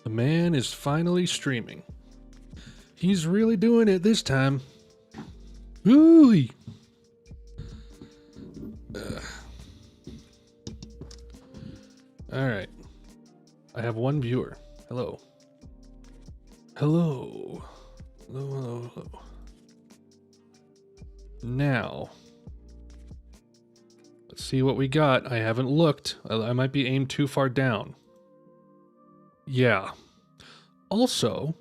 The man is finally streaming. He's really doing it this time. Ooh. All right. I have one viewer. Hello. Hello. Hello, hello, hello. Now, let's see what we got. I haven't looked. I might be aimed too far down. Yeah. Also,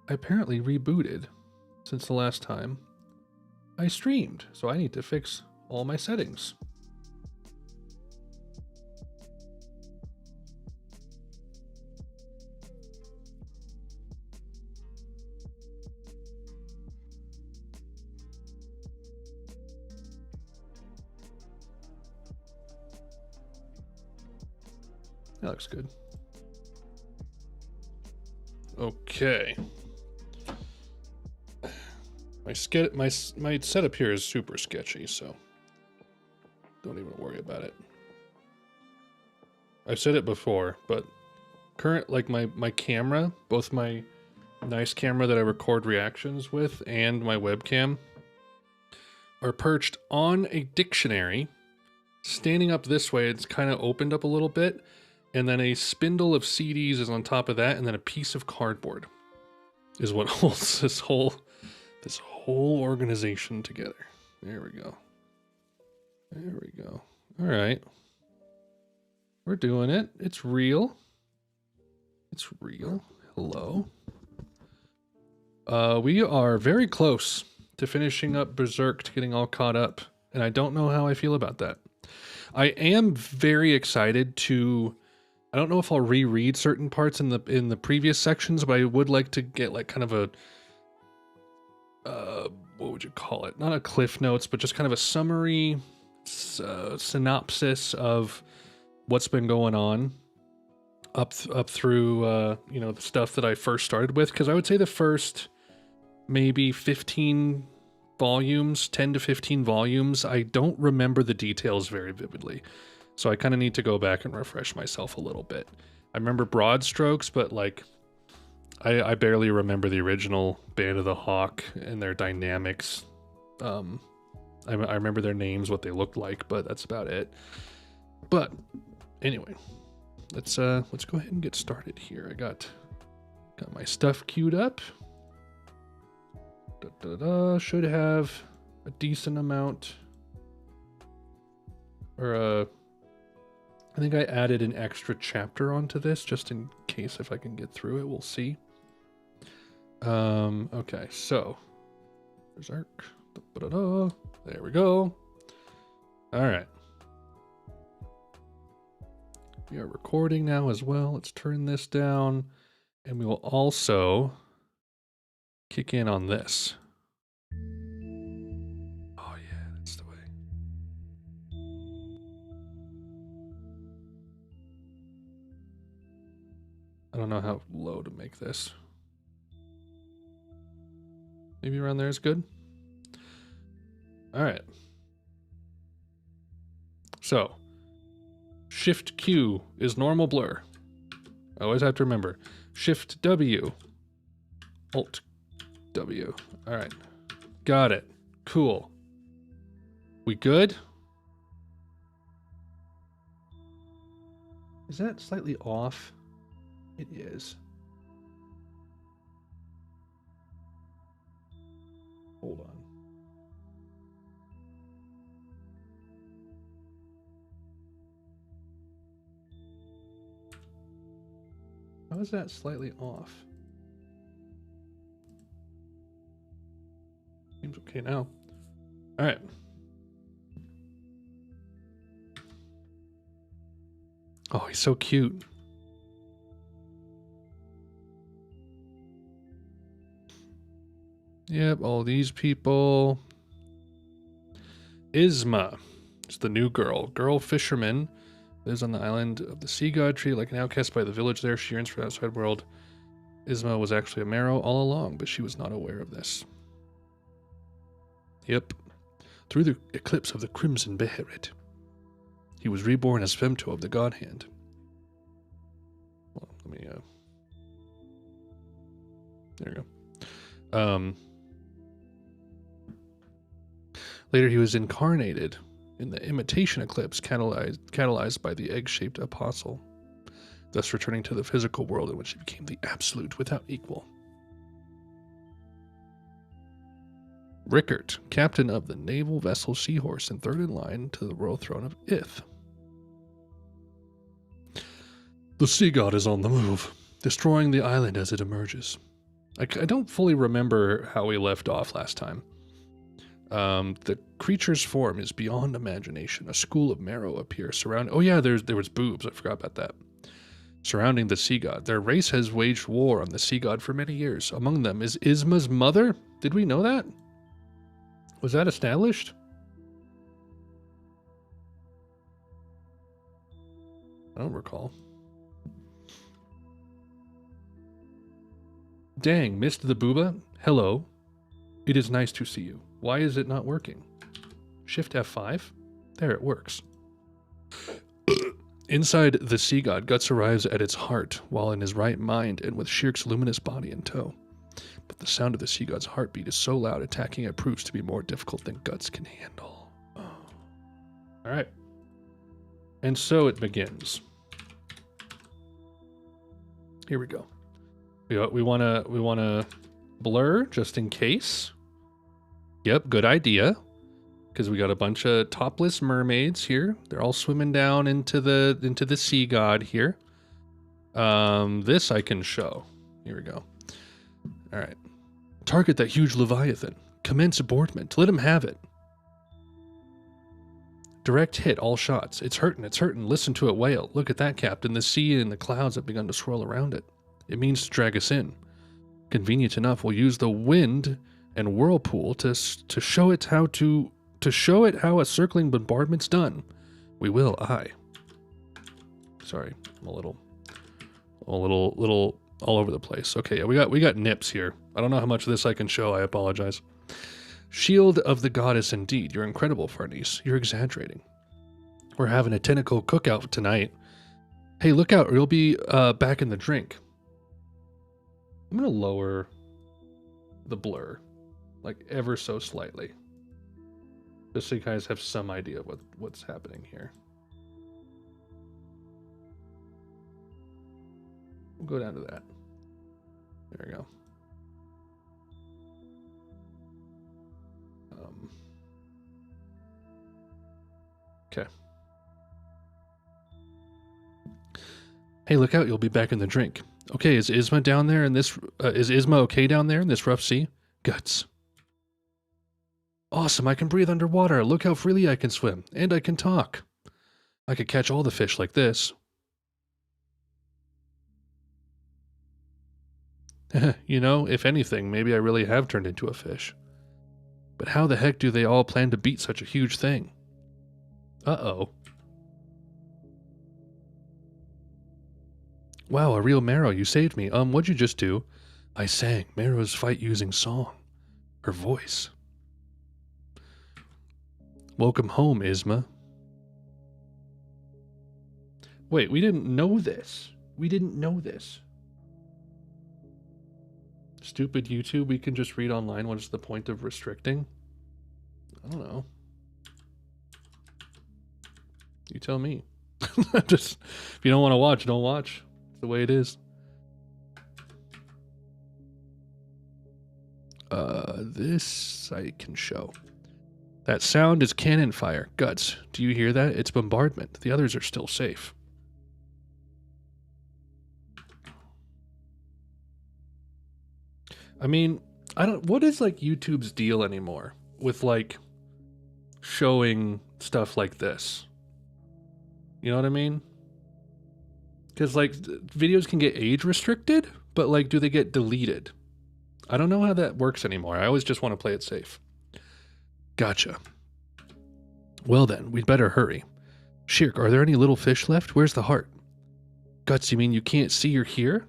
I apparently rebooted since the last time I streamed, so I need to fix all my settings. That looks good. Okay. My setup here is super sketchy, so don't even worry about it. I've said it before, but my camera, both my nice camera that I record reactions with and my webcam are perched on a dictionary. Standing up this way, it's kind of opened up a little bit. And then a spindle of CDs is on top of that, and then a piece of cardboard is what holds this whole organization together. There we go. There we go. All right. We're doing it. It's real. It's real. Hello. We are very close to finishing up Berserk, to getting all caught up, and I don't know how I feel about that. I am very excited to... I don't know if I'll reread certain parts in the previous sections, but I would like to get like kind of a what would you call it? Not a cliff notes, but just kind of a summary synopsis of what's been going on up through the stuff that I first started with, because I would say the first maybe 15 volumes, 10 to 15 volumes, I don't remember the details very vividly. So I kind of need to go back and refresh myself a little bit. I remember broad strokes, but like I barely remember the original Band of the Hawk and their dynamics. I remember their names, what they looked like, but that's about it. But anyway, let's go ahead and get started here. I got my stuff queued up. Should have a decent amount, or I think I added an extra chapter onto this just in case if I can get through it. We'll see. Okay, so Berserk. There we go. All right. We are recording now as well. Let's turn this down, and we will also kick in on this. Oh yeah, that's the way. I don't know how low to make this. Maybe around there is good. All right. So, Shift Q is normal blur. I always have to remember. Shift W, Alt W. All right. Got it. Cool. We good? Is that slightly off? It is. Hold on. How is that slightly off? Seems okay now. All right. Oh, he's so cute. Yep, all these people. Isma is the new girl. Girl fisherman. Lives on the island of the sea god tree like an outcast by the village there. She yearns for the outside world. Isma was actually a Merrow all along, but she was not aware of this. Yep. Through the eclipse of the Crimson Beherit, he was reborn as Femto of the God Hand. Well, let me, there you go. Later he was incarnated in the imitation eclipse catalyzed by the egg-shaped apostle, thus returning to the physical world in which he became the absolute without equal. Rickert, captain of the naval vessel Seahorse and third in line to the royal throne of Ith. The sea god is on the move, destroying the island as it emerges. I don't fully remember how we left off last time. The creature's form is beyond imagination. A school of Merrow appear surrounding... Oh yeah, there was boobs. I forgot about that. Surrounding the sea god. Their race has waged war on the sea god for many years. Among them is Isma's mother. Did we know that? Was that established? I don't recall. Dang, missed the booba? Hello. It is nice to see you. Why is it not working? Shift F5? There, it works. Inside the sea god, Guts arrives at its heart, while in his right mind and with Shirk's luminous body in tow. But the sound of the sea god's heartbeat is so loud, attacking it proves to be more difficult than Guts can handle. Oh. Alright. And so it begins. Here we go. We wanna blur just in case. Yep, good idea. Because we got a bunch of topless mermaids here. They're all swimming down into the sea god here. This I can show. Here we go. All right. Target that huge leviathan. Commence abortment. Let him have it. Direct hit all shots. It's hurting. It's hurting. Listen to it wail. Look at that, Captain. The sea and the clouds have begun to swirl around it. It means to drag us in. Convenient enough, we'll use the wind and whirlpool to show it how a circling bombardment's done. We will. Sorry, I'm a little all over the place. Okay, yeah, we got nips here. I don't know how much of this I can show. I apologize. Shield of the goddess, indeed. You're incredible, Farnese. You're exaggerating. We're having a tentacle cookout tonight. Hey, look out, or you'll be back in the drink. I'm going to lower the blur, like ever so slightly. Just so you guys have some idea of what's happening here. We'll go down to that. There we go. Okay. Hey, look out! You'll be back in the drink. Okay, is Isma down there in this? Is Isma okay down there in this rough sea? Guts. Awesome! I can breathe underwater. Look how freely I can swim, and I can talk. I could catch all the fish like this. You know, if anything, maybe I really have turned into a fish. But how the heck do they all plan to beat such a huge thing? Uh-oh. Wow, a real Merrow, you saved me. What'd you just do? I sang Merrow's fight using song. Her voice. Welcome home, Isma. Wait, we didn't know this. We didn't know this. Stupid YouTube, we can just read online. What is the point of restricting? I don't know. You tell me. Just, if you don't want to watch, don't watch. It's the way it is. This I can show. That sound is cannon fire. Guts, do you hear that? It's bombardment. The others are still safe. I mean, what is like YouTube's deal anymore with like showing stuff like this? You know what I mean? Because like videos can get age restricted, but like do they get deleted? I don't know how that works anymore. I always just want to play it safe. Gotcha. Well then, we'd better hurry. Shirk, are there any little fish left? Where's the heart? Guts, you mean you can't see you're here?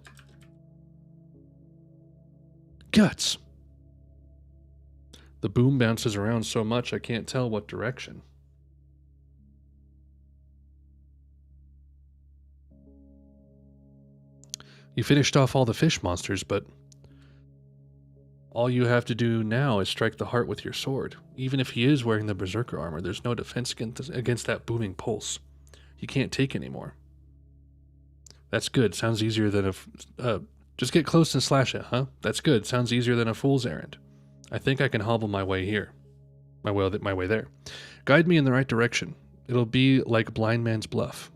Guts! The boom bounces around so much I can't tell what direction. You finished off all the fish monsters, but all you have to do now is strike the heart with your sword. Even if he is wearing the Berserker armor, there's no defense against that booming pulse. He can't take anymore. That's good. Sounds easier than just get close and slash it, huh? That's good. Sounds easier than a fool's errand. I think I can hobble my way here. My way there. Guide me in the right direction. It'll be like blind man's bluff.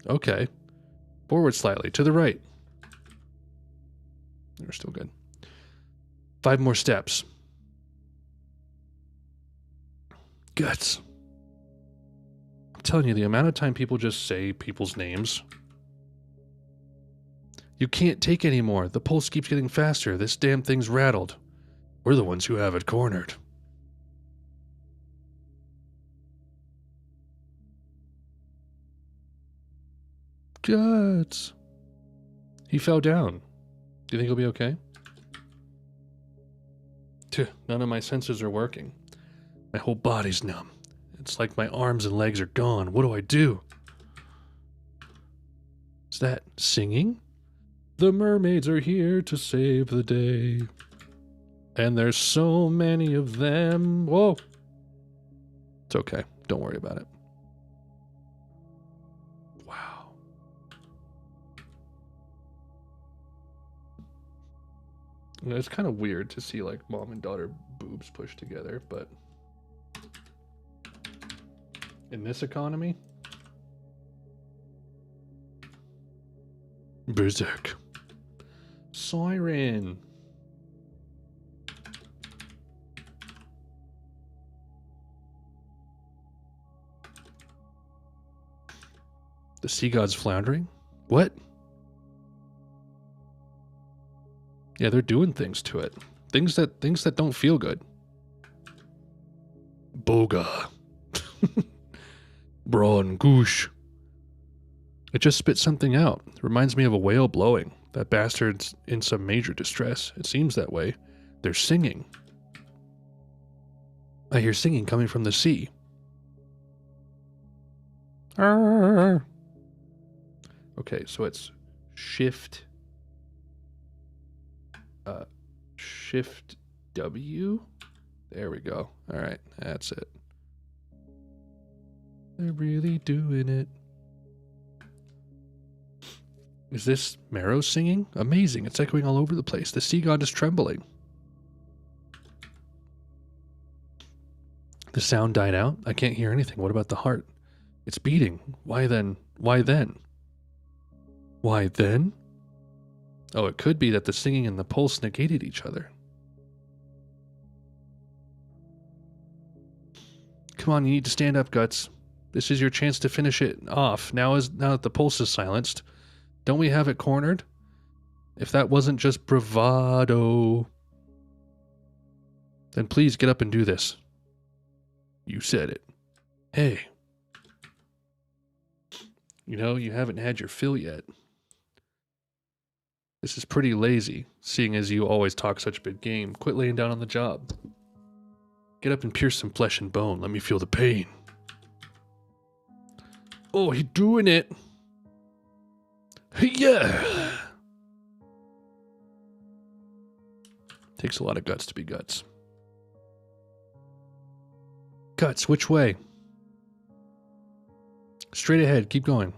Okay. Forward slightly. To the right. They're still good. 5 more steps. Guts. I'm telling you, the amount of time people just say people's names. You can't take any more. The pulse keeps getting faster. This damn thing's rattled. We're the ones who have it cornered. Guts. He fell down. Do you think he'll be okay? None of my senses are working. My whole body's numb. It's like my arms and legs are gone. What do I do? Is that singing? The mermaids are here to save the day. And there's so many of them. Whoa. It's okay. Don't worry about it. Wow. You know, it's kind of weird to see like mom and daughter boobs pushed together, but in this economy, Berserk. Siren. The sea god's floundering? What? Yeah, they're doing things to it. Things that don't feel good. Boga. Brawn goosh. It just spit something out. It reminds me of a whale blowing. That bastard's in some major distress. It seems that way. They're singing. I hear singing coming from the sea. Arr. Okay, so it's shift Shift W. There we go. All right, that's it. They're really doing it. Is this Merrow singing? Amazing. It's echoing all over the place. The sea god is trembling. The sound died out. I can't hear anything. What about the heart? It's beating. Why then? Why then? Why then? Oh, it could be that the singing and the pulse negated each other. Come on, you need to stand up, Guts. This is your chance to finish it off. Now that the pulse is silenced. Don't we have it cornered? If that wasn't just bravado, then please get up and do this. You said it. Hey. You know, you haven't had your fill yet. This is pretty lazy, seeing as you always talk such big game. Quit laying down on the job. Get up and pierce some flesh and bone. Let me feel the pain. Oh, he's doing it. Yeah. Takes a lot of guts to be Guts. Guts, which way? Straight ahead, keep going.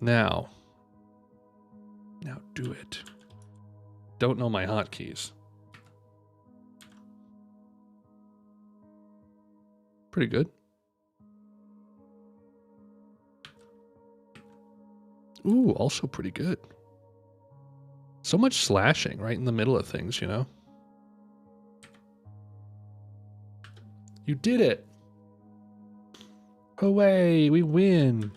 Now do it. Don't know my hotkeys. Pretty good. Ooh, also pretty good. So much slashing right in the middle of things, you know? You did it! Away, we win!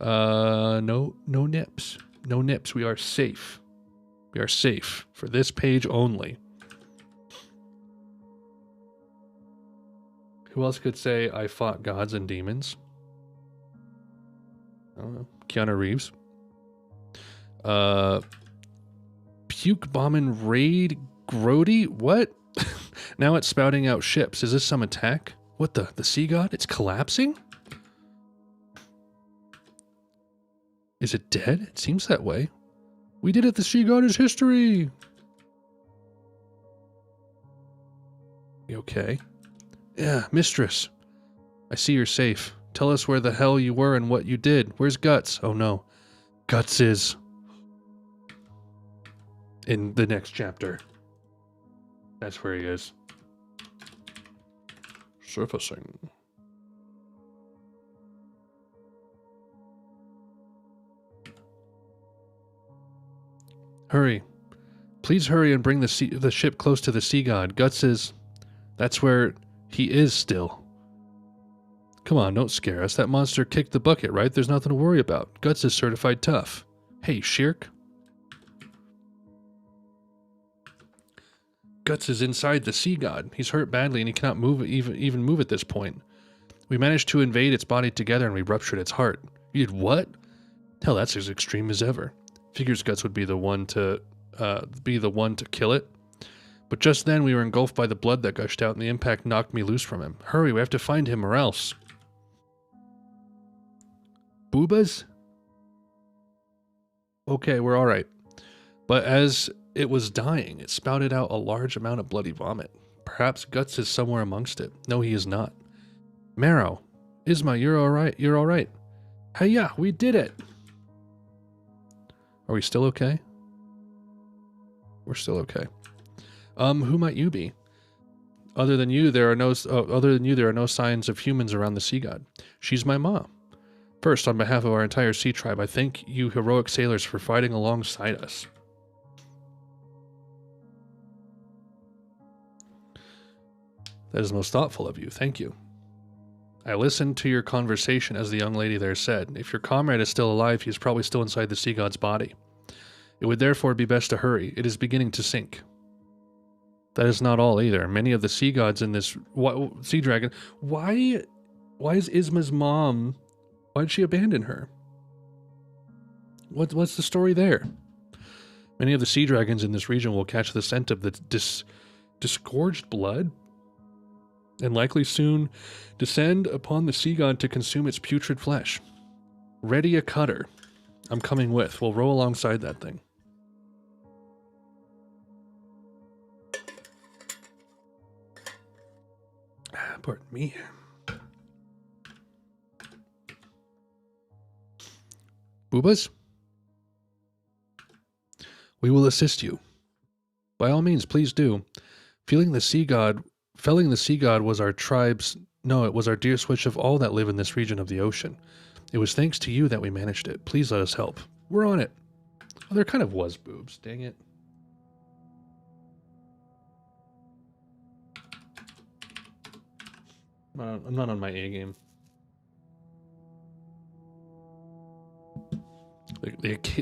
No nips. No nips, we are safe. We are safe for this page only. Who else could say I fought gods and demons? I don't know. Keanu Reeves. Puke bombing raid grody? What? Now it's spouting out ships. Is this some attack? What the sea god? It's collapsing? Is it dead? It seems that way. We did it. The sea god is history. You okay? Yeah, mistress. I see you're safe. Tell us where the hell you were and what you did. Where's Guts? Oh no. Guts is in the next chapter. That's where he is. Surfacing. Hurry. Please hurry and bring the ship close to the sea god. Guts is... That's where he is still. Come on, don't scare us. That monster kicked the bucket, right? There's nothing to worry about. Guts is certified tough. Hey, Shirk. Guts is inside the sea god. He's hurt badly and he cannot move even move at this point. We managed to invade its body together and we ruptured its heart. You did what? Hell, that's as extreme as ever. Figures Guts would be the one to kill it. But just then we were engulfed by the blood that gushed out and the impact knocked me loose from him. Hurry, we have to find him or else. Boobas? Okay, we're alright. But as it was dying, it spouted out a large amount of bloody vomit. Perhaps Guts is somewhere amongst it. No, he is not. Merrow. Isma, you're alright. You're alright. Hey, yeah, we did it. Are we still okay? We're still okay. Who might you be? Other than you, there are no signs of humans around the sea god. She's my mom. First, on behalf of our entire sea tribe, I thank you heroic sailors for fighting alongside us. That is most thoughtful of you. Thank you. I listened to your conversation, as the young lady there said. If your comrade is still alive, he is probably still inside the sea god's body. It would therefore be best to hurry. It is beginning to sink. That is not all either. Many of the sea gods in this sea dragon... Why is Isma's mom... Why did she abandon her? What's the story there? Many of the sea dragons in this region will catch the scent of the disgorged blood and likely soon descend upon the sea god to consume its putrid flesh. Ready a cutter. I'm coming with. We'll row alongside that thing. Pardon me. Boobas? We will assist you. By all means, please do. Felling the sea god was our tribe's... No, it was our dearest wish of all that live in this region of the ocean. It was thanks to you that we managed it. Please let us help. We're on it. Oh, there kind of was boobs. Dang it. I'm not on my A game.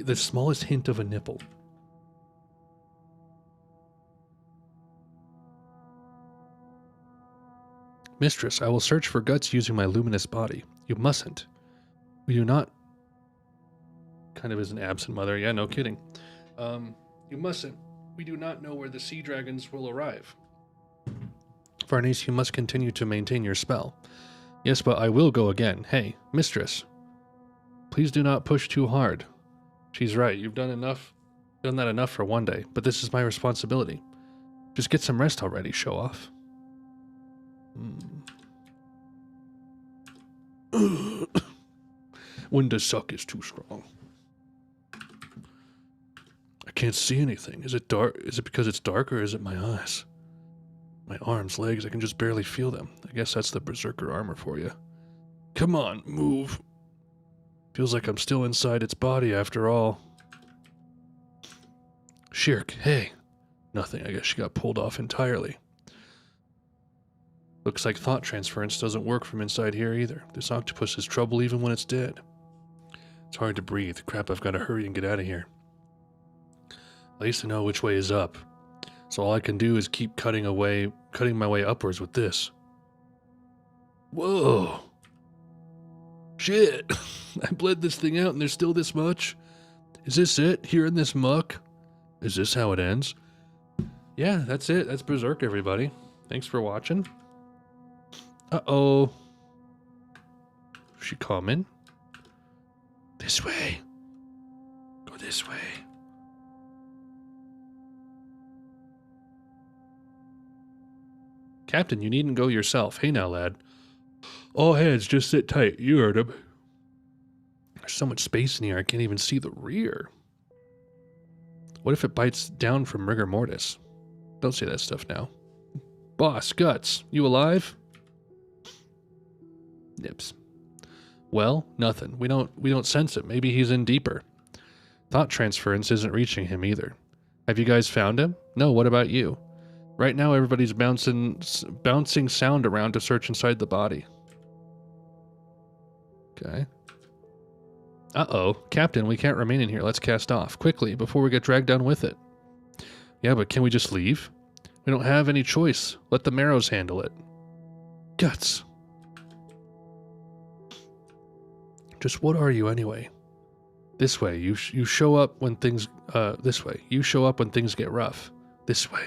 The smallest hint of a nipple. Mistress, I will search for guts using my luminous body. You mustn't. We do not... Kind of is an absent mother. Yeah, no kidding. You mustn't. We do not know where the sea dragons will arrive. Farnese, you must continue to maintain your spell. Yes, but I will go again. Hey, mistress. Please do not push too hard. She's right. You've done that enough for one day, but this is my responsibility. Just get some rest already, show off. When the suck is too strong. I can't see anything. Is it dark? Is it because it's dark, or is it my eyes? My arms, legs, I can just barely feel them. I guess that's the Berserker armor for you. Come on, move. Feels like I'm still inside its body after all. Shirk, hey. Nothing, I guess she got pulled off entirely. Looks like thought transference doesn't work from inside here either. This octopus is trouble even when it's dead. It's hard to breathe. Crap, I've got to hurry and get out of here. At least I know which way is up. So all I can do is keep cutting my way upwards with this. Whoa. Shit. I bled this thing out and there's still this much? Is this it? Here in this muck? Is this how it ends? Yeah, that's it. That's Berserk, everybody. Thanks for watching. Uh-oh. She coming? This way. Go this way. Captain, you needn't go yourself. Hey now, lad. All hands, just sit tight. You heard him. There's so much space in here, I can't even see the rear. What if it bites down from rigor mortis? Don't say that stuff now. Boss, Guts, you alive? Nips. Well, nothing. We don't sense it. Maybe he's in deeper. Thought transference isn't reaching him either. Have you guys found him? No, what about you? Right now, everybody's bouncing sound around to search inside the body. Okay. Uh-oh. Captain, we can't remain in here. Let's cast off. Quickly, before we get dragged down with it. Yeah, but can we just leave? We don't have any choice. Let the Merrows handle it. Guts. Just what are you anyway? This way. You show up when things... this way. You show up when things get rough. This way.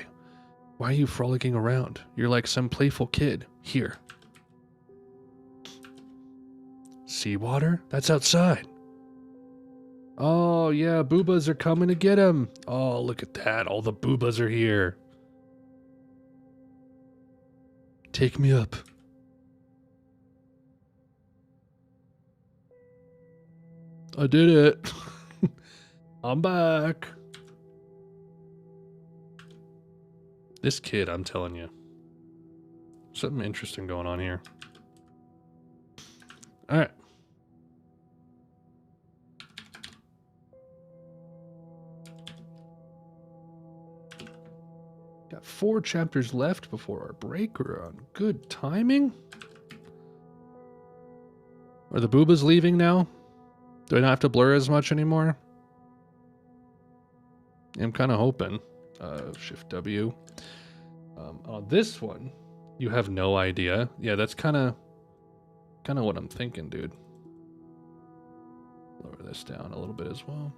Why are you frolicking around? You're like some playful kid. Here. Seawater? That's outside. Oh, yeah, boobas are coming to get him. Oh, look at that. All the boobas are here. Take me up. I did it. I'm back. This kid, I'm telling you. Something interesting going on here. Alright. Got 4 chapters left before our break. We're on good timing. Are the boobas leaving now? Do I not have to blur as much anymore? I'm kind of hoping. Shift W. On this one, you have no idea. Yeah, that's kind of what I'm thinking, dude. Lower this down a little bit as well.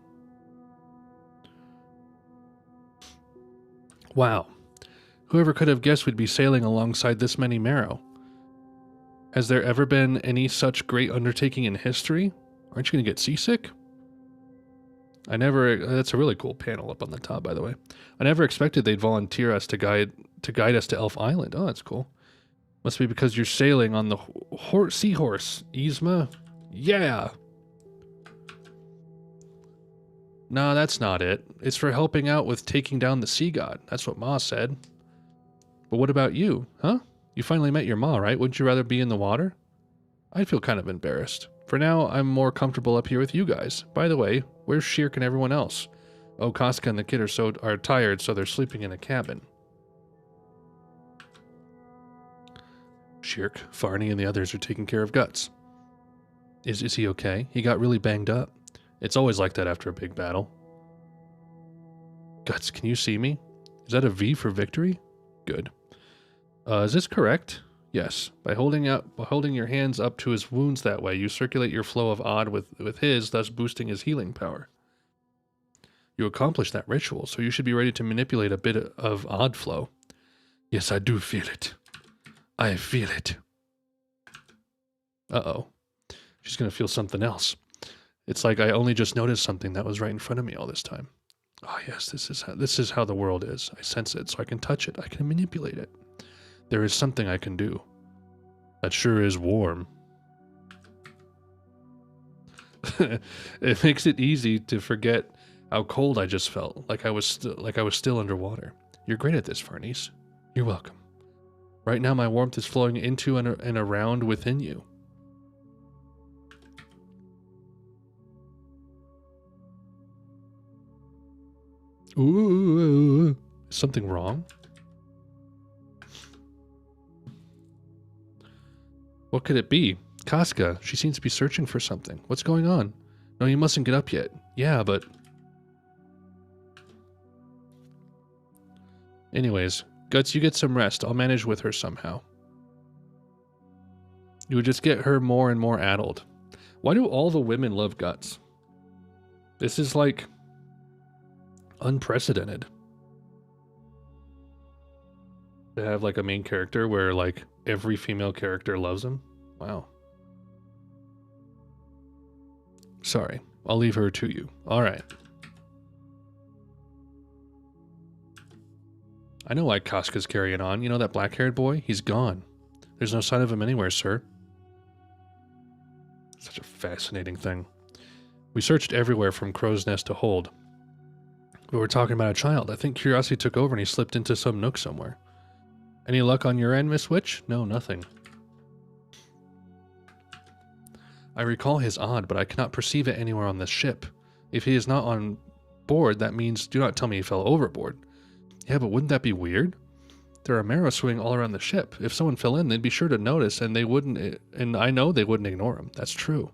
Wow. Whoever could have guessed we'd be sailing alongside this many Merrow? Has there ever been any such great undertaking in history? Aren't you going to get seasick? That's a really cool panel up on the top, by the way. I never expected they'd volunteer us to guide us to Elf Island. Oh, that's cool. Must be because you're sailing on the seahorse, Yzma. Yeah. Nah, that's not it. It's for helping out with taking down the sea god. That's what Ma said. But what about you, huh? You finally met your Ma, right? Wouldn't you rather be in the water? I feel kind of embarrassed. For now, I'm more comfortable up here with you guys. By the way, where's Shirk and everyone else? Oh, Casca and the kid are tired, so they're sleeping in a cabin. Shirk, Farney, and the others are taking care of Guts. Is he okay? He got really banged up. It's always like that after a big battle. Guts, can you see me? Is that a V for victory? Good. Is this correct? Yes. By holding your hands up to his wounds that way, you circulate your flow of odd with his, thus boosting his healing power. You accomplished that ritual, so you should be ready to manipulate a bit of odd flow. Yes, I do feel it. I feel it. Uh-oh. She's going to feel something else. It's like I only just noticed something that was right in front of me all this time. Oh yes, this is how the world is. I sense it, so I can touch it. I can manipulate it. There is something I can do. That sure is warm. It makes it easy to forget how cold I just felt, like I was still underwater. You're great at this, Farnice. You're welcome. Right now, my warmth is flowing into and around within you. Ooh, is something wrong? What could it be? Casca, she seems to be searching for something. What's going on? No, you mustn't get up yet. Yeah, but... Anyways, Guts, you get some rest. I'll manage with her somehow. You would just get her more and more addled. Why do all the women love Guts? This is like... unprecedented. To have like a main character where like every female character loves him. Wow. Sorry, I'll leave her to you. All right. I know why Casca's carrying on. You know that black-haired boy? He's gone. There's no sign of him anywhere, sir. Such a fascinating thing. We searched everywhere from Crow's Nest to Hold. But we're talking about a child. I think curiosity took over and he slipped into some nook somewhere. Any luck on your end, Miss Witch? No, nothing. I recall his odd, but I cannot perceive it anywhere on this ship. If he is not on board, that means do not tell me he fell overboard. Yeah, but wouldn't that be weird? There are Merrow swimming all around the ship. If someone fell in, they'd be sure to notice, and I know they wouldn't ignore him. That's true.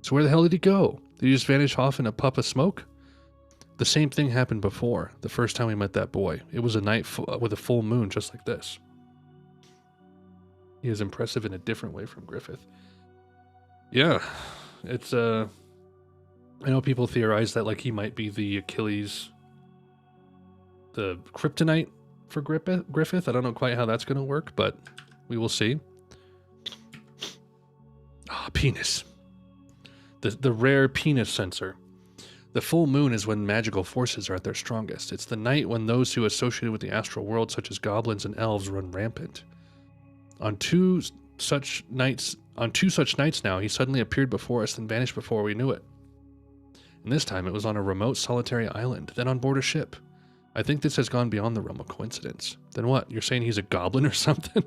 So where the hell did he go? Did he just vanish off in a puff of smoke? The same thing happened before, the first time we met that boy. It was a night with a full moon, just like this. He is impressive in a different way from Griffith. Yeah, it's, I know people theorize that, like, he might be the Achilles, the kryptonite for Griffith. I don't know quite how that's going to work, but we will see. Ah, penis. The rare penis sensor. The full moon is when magical forces are at their strongest. It's the night when those who associated with the astral world, such as goblins and elves, run rampant. On two such nights now, he suddenly appeared before us and vanished before we knew it. And this time it was on a remote, solitary island, then on board a ship. I think this has gone beyond the realm of coincidence. Then what? You're saying he's a goblin or something?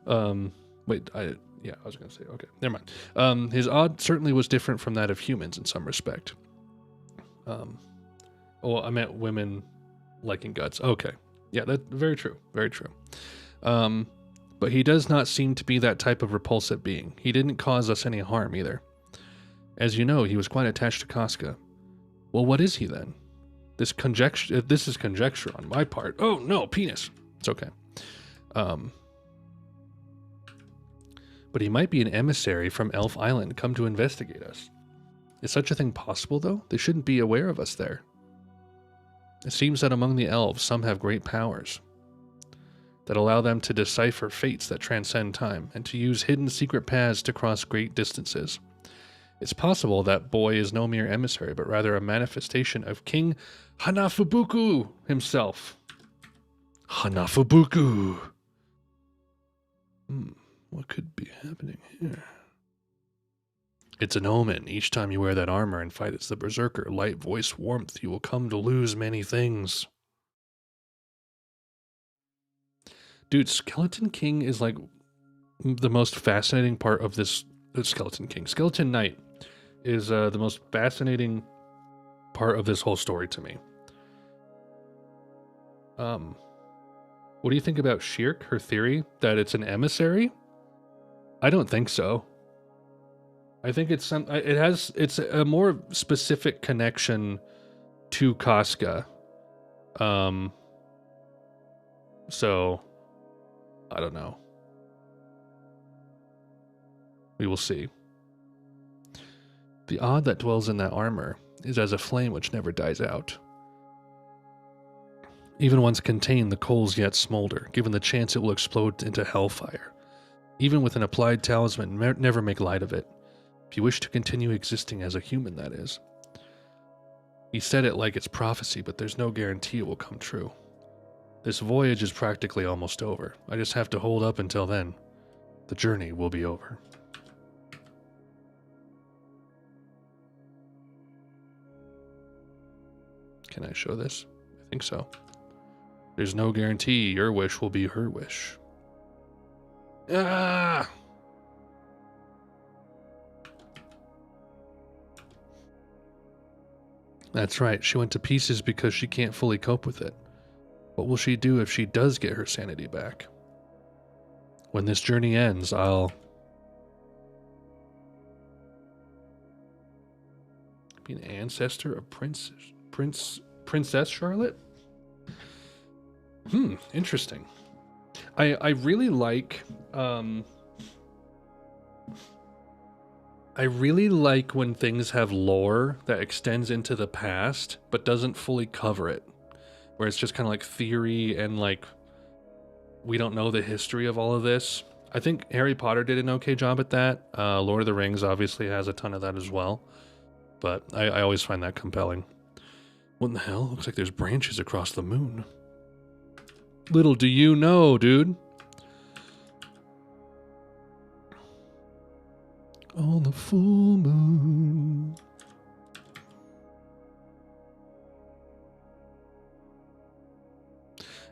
Yeah, I was going to say, okay, never mind. His odd certainly was different from that of humans in some respect. I meant women liking Guts. Okay. Yeah, that's very true. Very true. But he does not seem to be that type of repulsive being. He didn't cause us any harm either. As you know, he was quite attached to Casca. Well, what is he then? This is conjecture on my part. Oh, no, penis. It's okay. But he might be an emissary from Elf Island come to investigate us. Is such a thing possible, though? They shouldn't be aware of us there. It seems that among the elves, some have great powers that allow them to decipher fates that transcend time and to use hidden secret paths to cross great distances. It's possible that boy is no mere emissary, but rather a manifestation of King Hanafubuku himself. Hanafubuku. What could be happening here? It's an omen. Each time you wear that armor and fight as the Berserker, light, voice, warmth, you will come to lose many things. Dude, Skeleton King is like the most fascinating part of this. Skeleton Knight is the most fascinating part of this whole story to me. What do you think about Shirk, her theory that it's an emissary? I don't think so. I think it's a more specific connection to Casca. So I don't know. We will see. The odd that dwells in that armor is as a flame which never dies out. Even once contained, the coals yet smolder. Given the chance, it will explode into hellfire. Even with an applied talisman, never make light of it. If you wish to continue existing as a human, that is. He said it like it's prophecy, but there's no guarantee it will come true. This voyage is practically almost over. I just have to hold up until then. The journey will be over. Can I show this? I think so. There's no guarantee your wish will be her wish. Ah! That's right, she went to pieces because she can't fully cope with it. What will she do if she does get her sanity back? When this journey ends, I'll be an ancestor of Princess Charlotte? Interesting. I really like when things have lore that extends into the past but doesn't fully cover it. Where it's just kind of like theory and like we don't know the history of all of this. I think Harry Potter did an okay job at that. Lord of the Rings obviously has a ton of that as well. But I always find that compelling. What in the hell? Looks like there's branches across the moon. Little do you know, dude. On the full moon.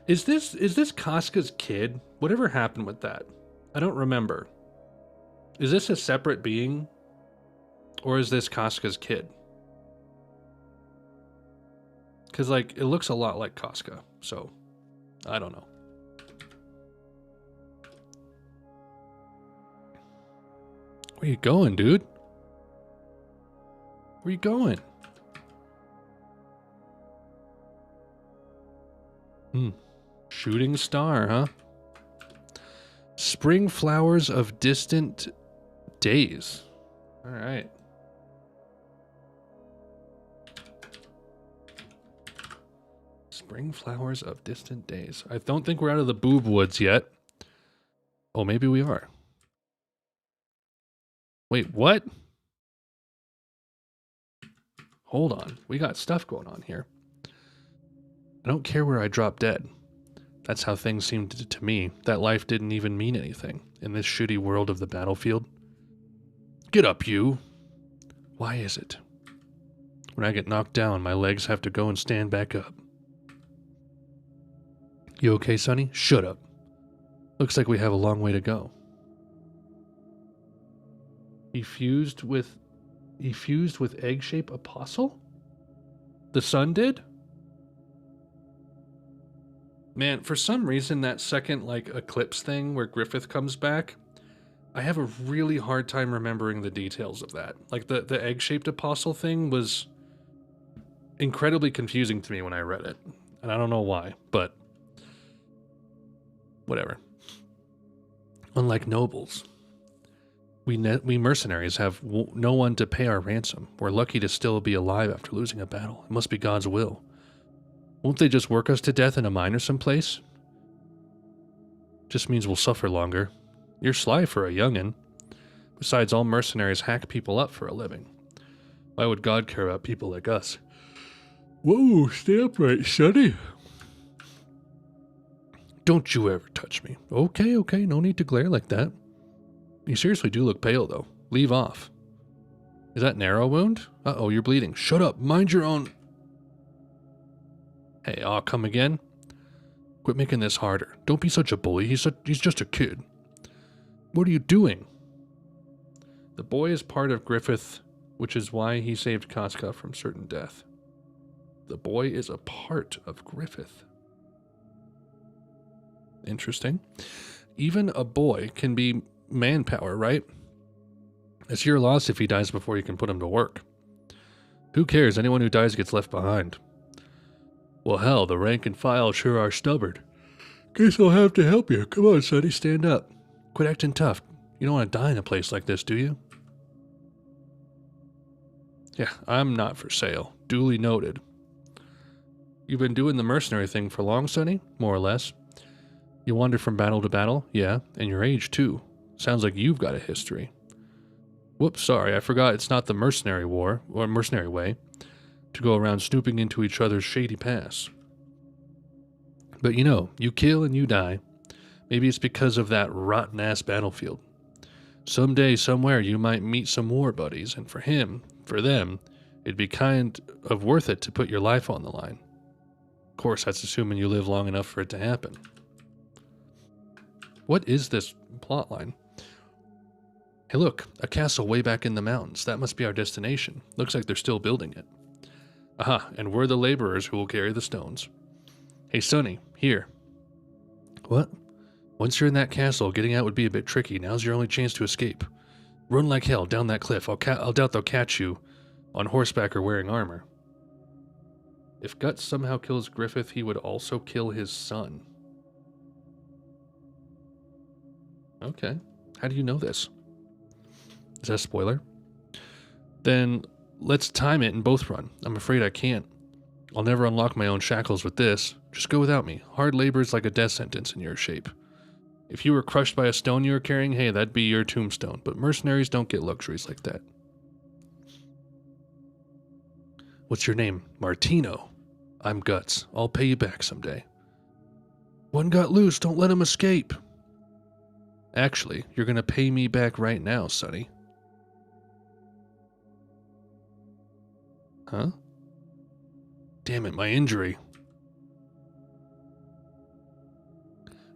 Is this Casca's kid? Whatever happened with that? I don't remember. Is this a separate being? Or is this Casca's kid? Because, like, it looks a lot like Casca, so I don't know. Where you going, dude? Where you going? Shooting star, huh? Spring flowers of distant days. All right. Spring flowers of distant days. I don't think we're out of the boob woods yet. Oh, maybe we are. Wait, what? Hold on. We got stuff going on here. I don't care where I drop dead. That's how things seemed to me. That life didn't even mean anything in this shitty world of the battlefield. Get up, you. Why is it? When I get knocked down, my legs have to go and stand back up. You okay, Sonny? Shut up. Looks like we have a long way to go. He fused with egg-shaped apostle? The sun did? Man, for some reason that second like eclipse thing where Griffith comes back, I have a really hard time remembering the details of that. Like the egg-shaped apostle thing was incredibly confusing to me when I read it. And I don't know why, but whatever. Unlike nobles, we mercenaries have no one to pay our ransom. We're lucky to still be alive after losing a battle. It must be God's will. Won't they just work us to death in a mine or someplace? Just means we'll suffer longer. You're sly for a youngin'. Besides, all mercenaries hack people up for a living. Why would God care about people like us? Whoa, stay upright, sonny. Don't you ever touch me. Okay, no need to glare like that. You seriously do look pale, though. Leave off. Is that an arrow wound? Uh-oh, you're bleeding. Shut up, mind your own... Hey, aw, come again? Quit making this harder. Don't be such a bully, he's just a kid. What are you doing? The boy is part of Griffith, which is why he saved Casca from certain death. The boy is a part of Griffith. Interesting. Even a boy can be manpower, right? It's your loss if he dies before you can put him to work. Who cares? Anyone who dies gets left behind. Well, hell, the rank and file sure are stubborn. Guess I'll have to help you. Come on, sonny, stand up. Quit acting tough. You don't want to die in a place like this, do you? Yeah, I'm not for sale. Duly noted. You've been doing the mercenary thing for long, sonny? More or less. You wander from battle to battle? Yeah, and your age, too. Sounds like you've got a history. Whoops, sorry, I forgot it's not the mercenary war, or mercenary way, to go around snooping into each other's shady pasts. But you know, you kill and you die. Maybe it's because of that rotten-ass battlefield. Someday, somewhere, you might meet some war buddies, and for them, it'd be kind of worth it to put your life on the line. Of course, that's assuming you live long enough for it to happen. What is this plotline? Hey look, a castle way back in the mountains. That must be our destination. Looks like they're still building it. Aha, and we're the laborers who will carry the stones. Hey Sonny, here. What? Once you're in that castle, getting out would be a bit tricky. Now's your only chance to escape. Run like hell down that cliff. I'll doubt they'll catch you on horseback or wearing armor. If Guts somehow kills Griffith, he would also kill his son. Okay. How do you know this? Is that a spoiler? Then let's time it and both run. I'm afraid I can't. I'll never unlock my own shackles with this. Just go without me. Hard labor is like a death sentence in your shape. If you were crushed by a stone you were carrying, hey, that'd be your tombstone. But mercenaries don't get luxuries like that. What's your name? Martino. I'm Guts. I'll pay you back someday. One got loose. Don't let him escape. Actually, you're gonna pay me back right now, Sonny. Huh? Damn it, my injury.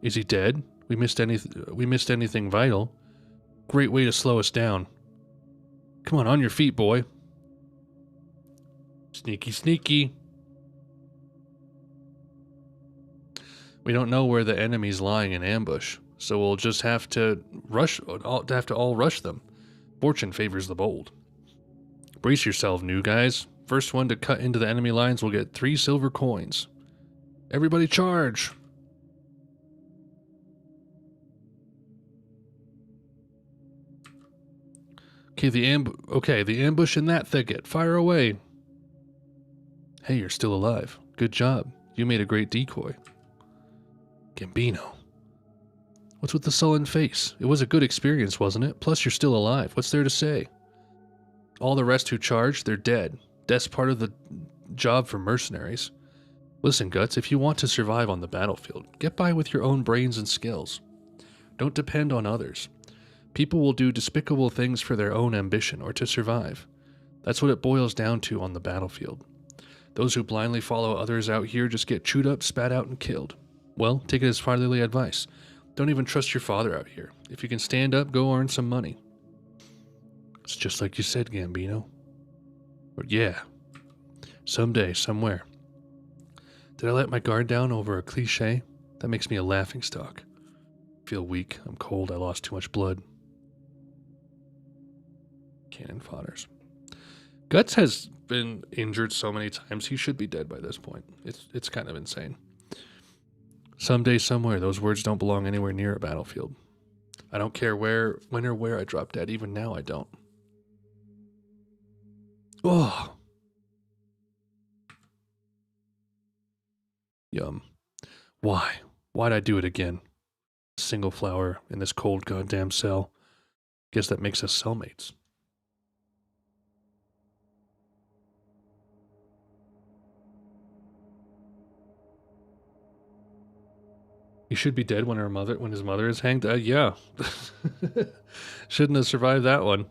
Is he dead? We missed anything vital? Great way to slow us down. Come on your feet, boy. Sneaky, sneaky. We don't know where the enemy's lying in ambush, so we'll just have to all rush them. Fortune favors the bold. Brace yourself, new guys. First one to cut into the enemy lines will get 3 silver coins. Everybody charge! Okay, the ambush in that thicket. Fire away. Hey, you're still alive. Good job. You made a great decoy. Gambino. What's with the sullen face? It was a good experience, wasn't it? Plus, you're still alive. What's there to say? All the rest who charged, they're dead. Death's part of the job for mercenaries. Listen, Guts, if you want to survive on the battlefield, get by with your own brains and skills. Don't depend on others. People will do despicable things for their own ambition or to survive. That's what it boils down to on the battlefield. Those who blindly follow others out here just get chewed up, spat out, and killed. Well, take it as fatherly advice. Don't even trust your father out here. If you can stand up, go earn some money. It's just like you said, Gambino. But yeah, someday, somewhere. Did I let my guard down over a cliche? That makes me a laughingstock. I feel weak. I'm cold. I lost too much blood. Cannon fodders. Guts has been injured so many times, he should be dead by this point. It's kind of insane. Someday, somewhere, those words don't belong anywhere near a battlefield. I don't care when or where I drop dead. Even now, I don't. Oh. Yum. Why? Why'd I do it again? A single flower in this cold goddamn cell. Guess that makes us cellmates. He should be dead when his mother is hanged. Yeah. Shouldn't have survived that one.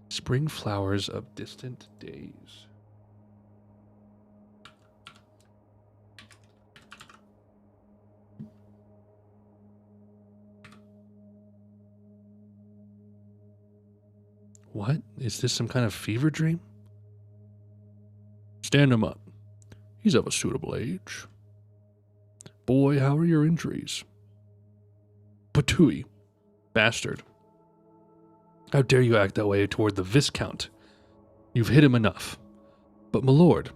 Spring flowers of distant days. What? Is this some kind of fever dream? Stand him up. He's of a suitable age. Boy, how are your injuries? Patooey. Bastard. How dare you act that way toward the Viscount? You've hit him enough. But, my lord,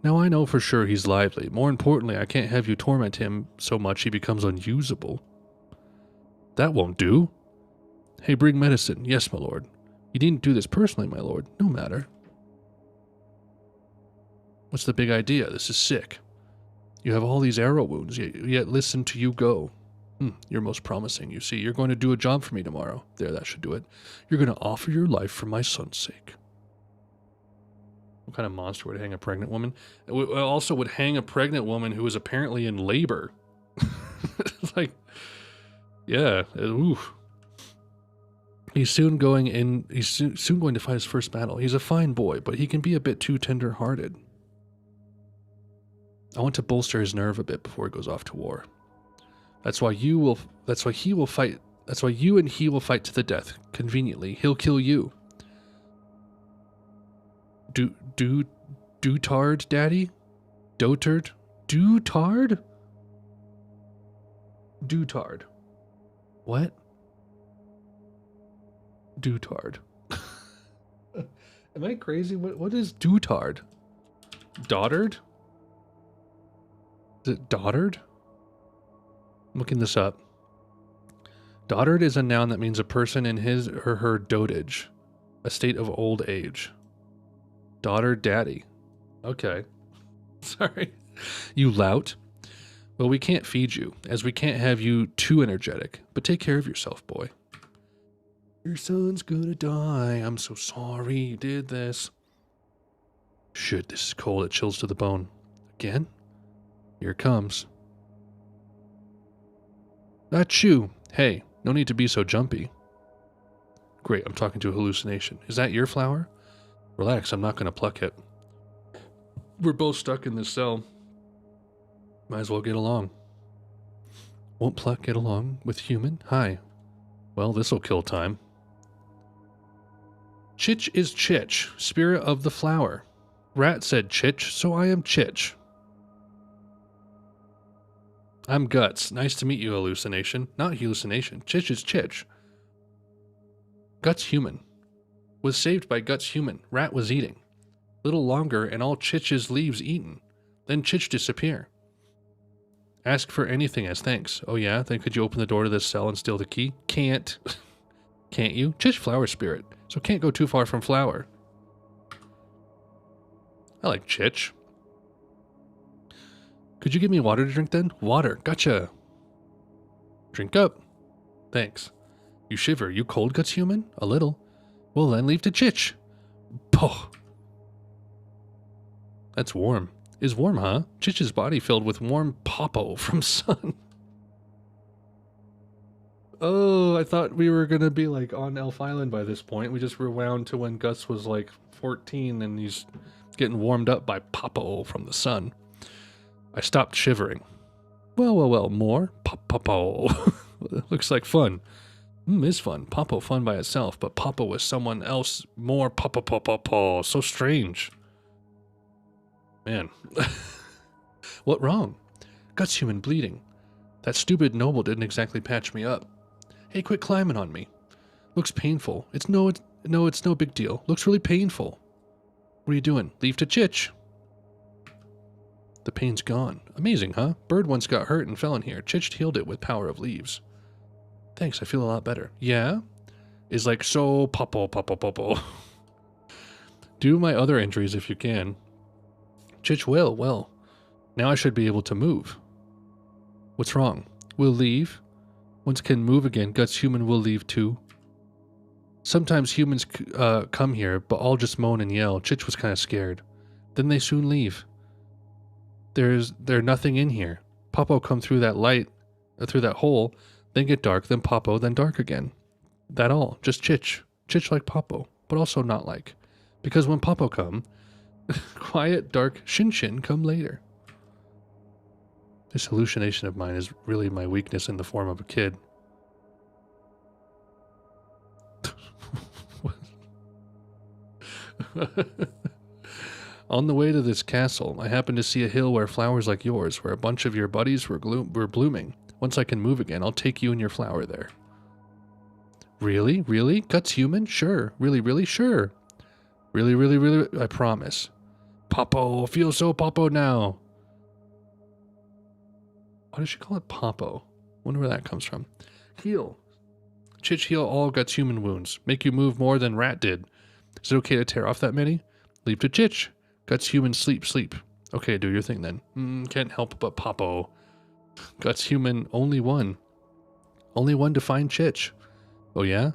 now I know for sure he's lively. More importantly, I can't have you torment him so much he becomes unusable. That won't do. Hey, bring medicine. Yes, my lord. You needn't do this personally, my lord. No matter. What's the big idea? This is sick. You have all these arrow wounds, yet listen to you go. You're most promising, you see. You're going to do a job for me tomorrow. There, that should do it. You're going to offer your life for my son's sake. What kind of monster would hang a pregnant woman? It also would hang a pregnant woman who is apparently in labor. It's like, yeah, oof. He's soon going to fight his first battle. He's a fine boy, but he can be a bit too tender-hearted. I want to bolster his nerve a bit before he goes off to war. That's why he will fight to the death. Conveniently, he'll kill you. Dutard, daddy? Dotard? Dutard? Dutard. What? Dutard. Am I crazy? What is dutard? Doddard? Is it Doddard? I'm looking this up. Doddard is a noun that means a person in his or her dotage, a state of old age. Daughter, daddy. Okay. Sorry. You lout. Well, we can't feed you, as we can't have you too energetic, but take care of yourself, boy. Your son's gonna die. I'm so sorry you did this. Shit, this is cold. It chills to the bone. Again? Here it comes. That's you. Hey, no need to be so jumpy. Great, I'm talking to a hallucination. Is that your flower? Relax, I'm not going to pluck it. We're both stuck in this cell. Might as well get along. Won't pluck get along with human? Hi. Well, this'll kill time. Chich is Chich, spirit of the flower. Rat said Chich, so I am Chich. I'm Guts. Nice to meet you, hallucination. Not hallucination. Chich is Chich. Guts human. Was saved by Guts human. Rat was eating. Little longer and all Chich's leaves eaten. Then Chich disappear. Ask for anything as thanks. Oh yeah? Then could you open the door to this cell and steal the key? Can't. Can't you? Chich flower spirit. So can't go too far from flower. I like Chich. Could you give me water to drink then? Water. Gotcha. Drink up. Thanks. You shiver. You cold, Guts human? A little. Well then, leave to Chich. Poh. That's warm. Is warm, huh? Chich's body filled with warm popo from sun. Oh, I thought we were going to be like on Elf Island by this point. We just rewound to when Guts was like 14 and he's getting warmed up by popo from the sun. I stopped shivering. Well, more? Popo. Looks like fun. Is fun. Popo fun by itself, but Popo with someone else more popo. So strange. Man. What wrong? Guts human bleeding. That stupid noble didn't exactly patch me up. Hey, quit climbing on me. Looks painful. It's no big deal. Looks really painful. What are you doing? Leave to Chich. The pain's gone. Amazing, huh? Bird once got hurt and fell in here. Chich healed it with power of leaves. Thanks, I feel a lot better. Yeah? Is like so popo. Do my other injuries if you can. Chich will. Well, now I should be able to move. What's wrong? We'll leave. Once can move again, Guts human will leave too. Sometimes humans come here, but all just moan and yell. Chich was kind of scared. Then they soon leave. There's nothing in here. Popo come through that light, through that hole, then get dark, then Popo, then dark again. That all. Just Chich. Chich like Popo, but also not like. Because when Popo come, quiet, dark Shin come later. This hallucination of mine is really my weakness in the form of a kid. On the way to this castle, I happened to see a hill where flowers like yours, where a bunch of your buddies were blooming. Once I can move again, I'll take you and your flower there. Really? Really? Guts human? Sure. Really, really? Sure. Really, really, really? I promise. Popo, feel so Popo now. Why does she call it Popo? Wonder where that comes from. Heal. Chich heal all Guts human wounds. Make you move more than Rat did. Is it okay to tear off that many? Leave to Chich. Guts human sleep. Okay, do your thing then. Can't help but Popo. Guts human only one. Only one to find Chich. Oh yeah?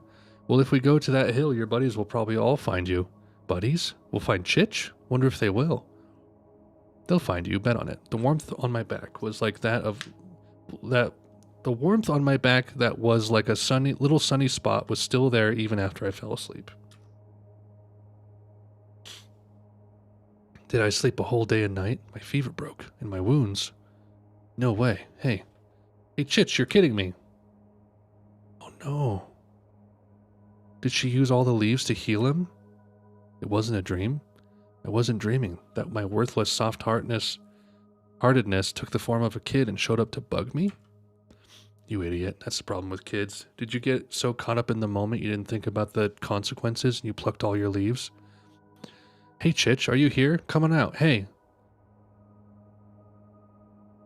Well, if we go to that hill, your buddies will probably all find you. Buddies? Will find Chich? Wonder if they will. They'll find you, bet on it. The warmth on my back was like that of... The warmth on my back that was like a little sunny spot was still there even after I fell asleep. Did I sleep a whole day and night? My fever broke, and my wounds. No way. Hey, Chich, you're kidding me. Oh no. Did she use all the leaves to heal him? It wasn't a dream. I wasn't dreaming that my worthless soft-heartedness took the form of a kid and showed up to bug me? You idiot. That's the problem with kids. Did you get so caught up in the moment you didn't think about the consequences and you plucked all your leaves? Hey, Chich, are you here? Come on out. Hey.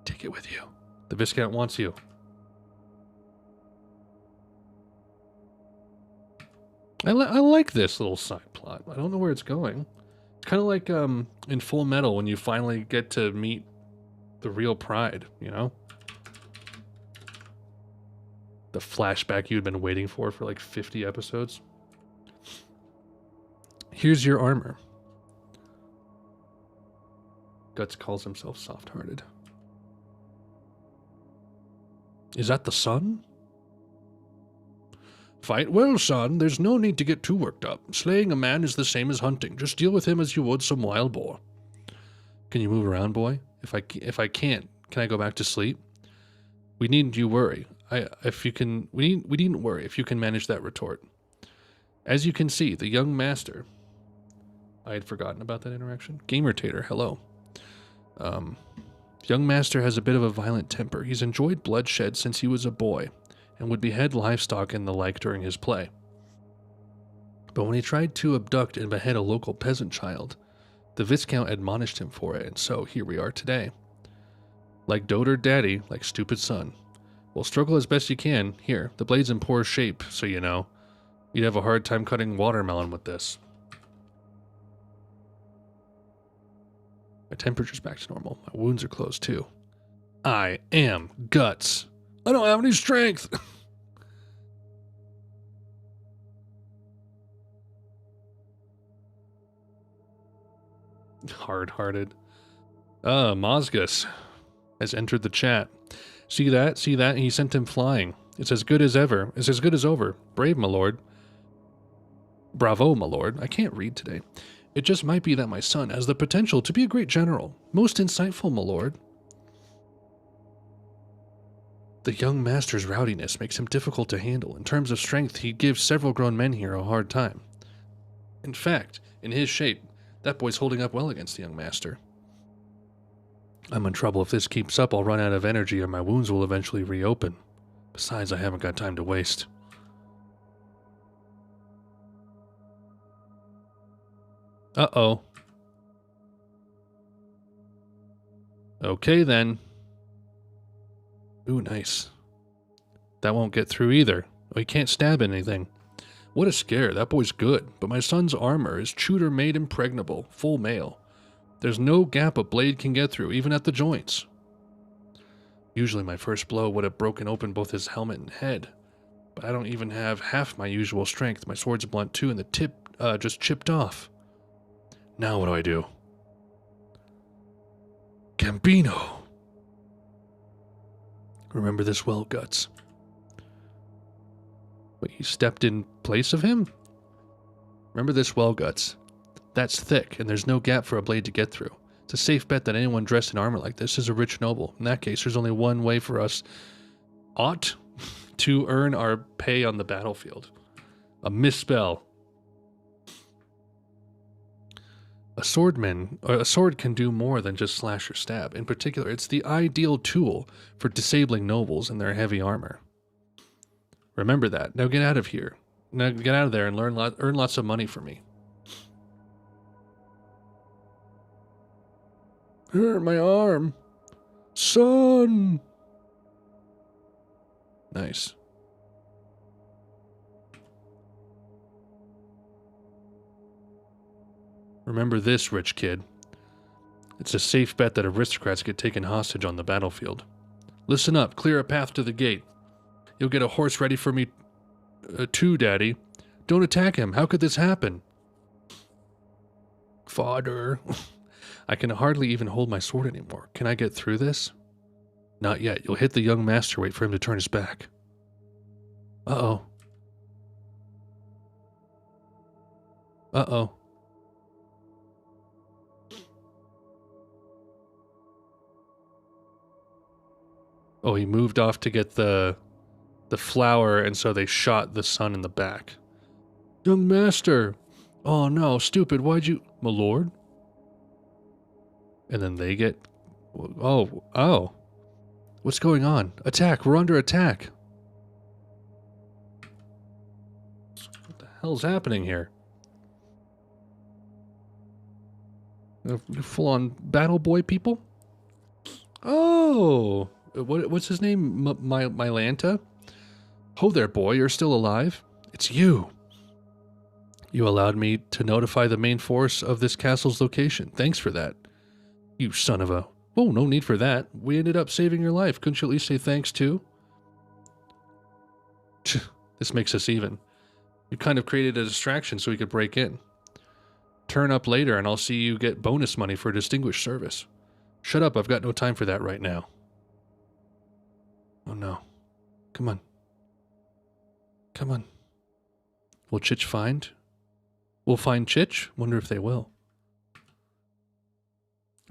Take it with you. The Viscount wants you. I like this little side plot. I don't know where it's going. It's kind of like in Full Metal when you finally get to meet the real Pride, you know? The flashback you'd been waiting for like 50 episodes. Here's your armor. Guts calls himself soft-hearted. Is that the sun? Fight well, son. There's no need to get too worked up. Slaying a man is the same as hunting. Just deal with him as you would some wild boar. Can you move around, boy? If I can't, can I go back to sleep? We needn't you worry. We needn't worry if you can manage that retort. As you can see, the young master... I had forgotten about that interaction. Gamertator, hello. Young master has a bit of a violent temper. He's enjoyed bloodshed since he was a boy, and would behead livestock and the like during his play. But when he tried to abduct and behead a local peasant child, the Viscount admonished him for it, and so here we are today. Like dotard daddy, like stupid son. Well, struggle as best you can. Here, the blade's in poor shape, so you know. You'd have a hard time cutting watermelon with this. My temperature's back to normal. My wounds are closed too. I am Guts. I don't have any strength. Hard-hearted. Mozgus has entered the chat. See that? See that? He sent him flying. It's as good as ever. It's as good as over. Brave, my lord. Bravo, my lord. I can't read today. It just might be that my son has the potential to be a great general. Most insightful, my lord. The young master's rowdiness makes him difficult to handle. In terms of strength, he gives several grown men here a hard time. In fact, in his shape, that boy's holding up well against the young master. I'm in trouble. If this keeps up, I'll run out of energy and my wounds will eventually reopen. Besides, I haven't got time to waste. Uh-oh. Okay, then. Ooh, nice. That won't get through either. Oh, he can't stab anything. What a scare. That boy's good. But my son's armor is Tudor made impregnable. Full mail. There's no gap a blade can get through, even at the joints. Usually my first blow would have broken open both his helmet and head, but I don't even have half my usual strength. My sword's blunt too, and the tip just chipped off. Now what do I do? Gambino! Remember this well, Guts. Wait, you stepped in place of him? Remember this well, Guts. That's thick, and there's no gap for a blade to get through. It's a safe bet that anyone dressed in armor like this is a rich noble. In that case, there's only one way for us to earn our pay on the battlefield. A misspell. A sword can do more than just slash or stab. In particular, it's the ideal tool for disabling nobles in their heavy armor. Remember that. Now get out of here. Now get out of there and earn lots of money for me. Hurt my arm. Son! Nice. Remember this, rich kid. It's a safe bet that aristocrats get taken hostage on the battlefield. Listen up, clear a path to the gate. You'll get a horse ready for me too, Daddy. Don't attack him. How could this happen? Father. I can hardly even hold my sword anymore. Can I get through this? Not yet. You'll hit the young master. Wait for him to turn his back. Uh-oh. Uh-oh. Oh, he moved off to get the flower, and so they shot the son in the back. Young master! Oh no, stupid, why'd you... My lord? And then they get... Oh. What's going on? Attack, we're under attack. What the hell's happening here? Full-on battle boy people? Oh! What's his name? Mylanta? Ho there, boy, you're still alive? It's you. You allowed me to notify the main force of this castle's location. Thanks for that. You son of a... Oh, no need for that. We ended up saving your life. Couldn't you at least say thanks too? This makes us even. You kind of created a distraction so we could break in. Turn up later and I'll see you get bonus money for distinguished service. Shut up, I've got no time for that right now. Oh no. Come on. Come on. Will Chich find? We'll find Chich? Wonder if they will.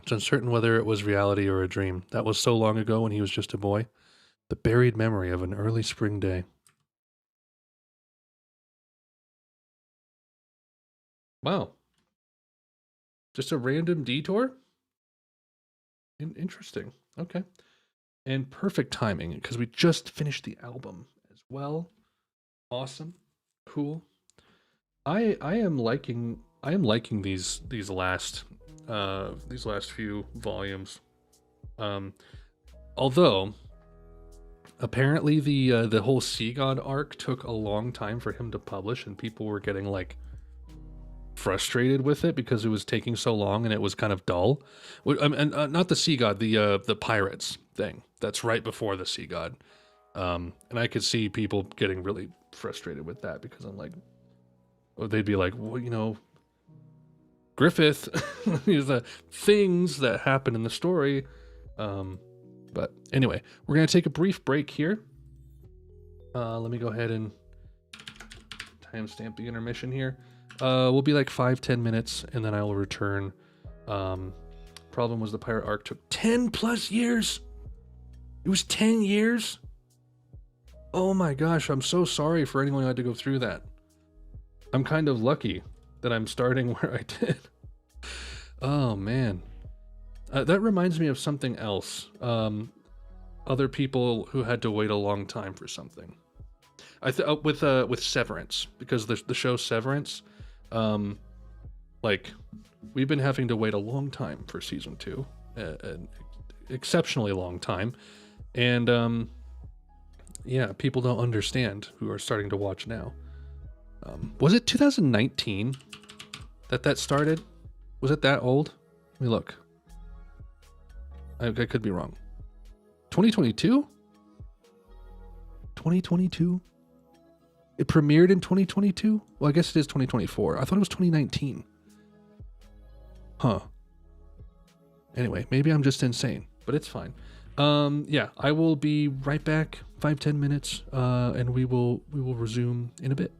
It's uncertain whether it was reality or a dream. That was so long ago when he was just a boy. The buried memory of an early spring day. Wow. Just a random detour? Interesting. Okay. And perfect timing, because we just finished the album as well. Awesome. Cool. I am liking these last few volumes. Although apparently the whole Sea God arc took a long time for him to publish, and people were getting like frustrated with it because it was taking so long and it was kind of dull. And not the Sea God, the pirates thing. That's right before the Sea God. And I could see people getting really frustrated with that because I'm like, or they'd be like, well, you know, Griffith, these are things that happen in the story. But anyway, we're going to take a brief break here. Let me go ahead and timestamp the intermission here. We'll be like 5-10 minutes, and then I will return. Problem was the pirate arc took 10 plus years. It was 10 years. Oh my gosh, I'm so sorry for anyone who had to go through that. I'm kind of lucky that I'm starting where I did. Oh man. That reminds me of something else. Other people who had to wait a long time for something. With Severance, because the show Severance, like we've been having to wait a long time for season 2, an exceptionally long time, and yeah, people don't understand who are starting to watch now. Was it 2019 that started? Was it that old? Let me look. I could be wrong. 2022? 2022? It premiered in 2022? Well, I guess it is 2024. I thought it was 2019. Huh. Anyway, maybe I'm just insane, but it's fine. Yeah, I will be right back, 5-10 minutes, and we will resume in a bit.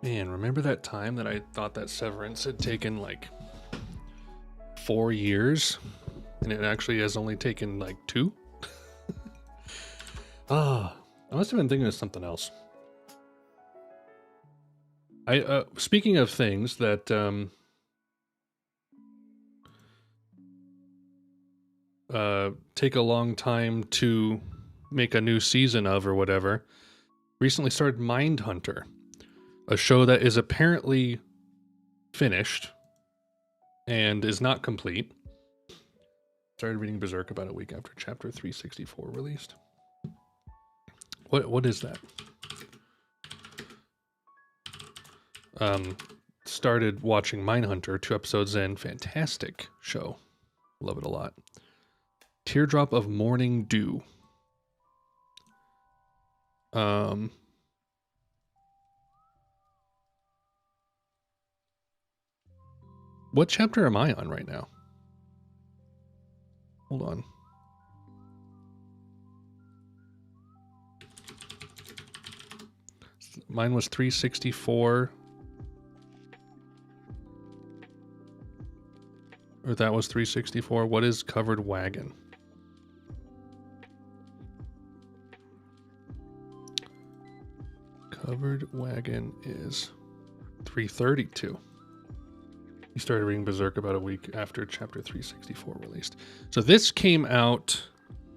Man, remember that time that I thought that Severance had taken like 4 years and it actually has only taken like 2? I must have been thinking of something else. Speaking of things that take a long time to make a new season of or whatever, recently started Mindhunter, a show that is apparently finished and is not complete. Started reading Berserk about a week after chapter 364 released. What is that? started watching Mindhunter, 2 episodes in. Fantastic show. Love it a lot. Teardrop of Morning Dew. What chapter am I on right now? Hold on. Mine was 364. Or that was 364. What is Covered Wagon? Covered Wagon is 332. He started reading Berserk about a week after chapter 364 released. So this came out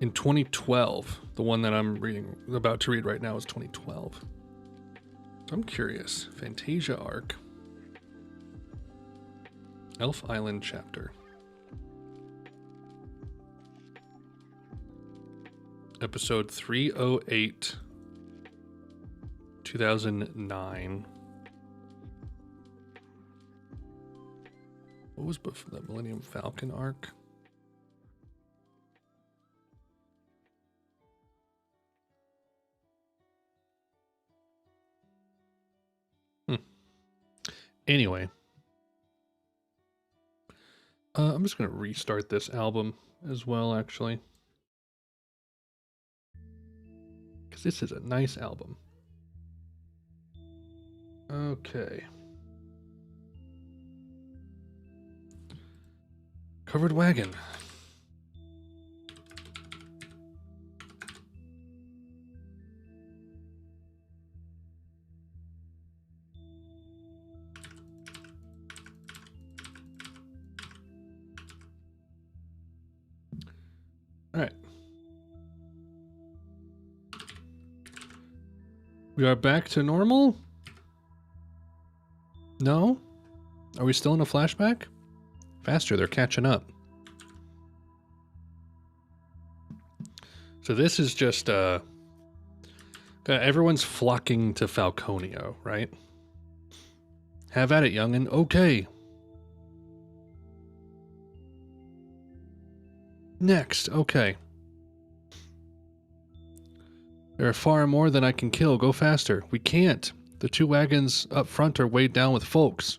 in 2012. The one that I'm about to read right now is 2012. So I'm curious. Fantasia arc. Elf Island chapter. Episode 308. 2009. What was before that? Millennium Falcon arc? Anyway. I'm just going to restart this album as well, actually. Because this is a nice album. Okay. Covered Wagon. All right. We are back to normal? No? Are we still in a flashback? Faster, they're catching up. So this is just, everyone's flocking to Falconio, right? Have at it, youngin'. Okay. Next, okay. There are far more than I can kill. Go faster. We can't. The 2 wagons up front are weighed down with folks.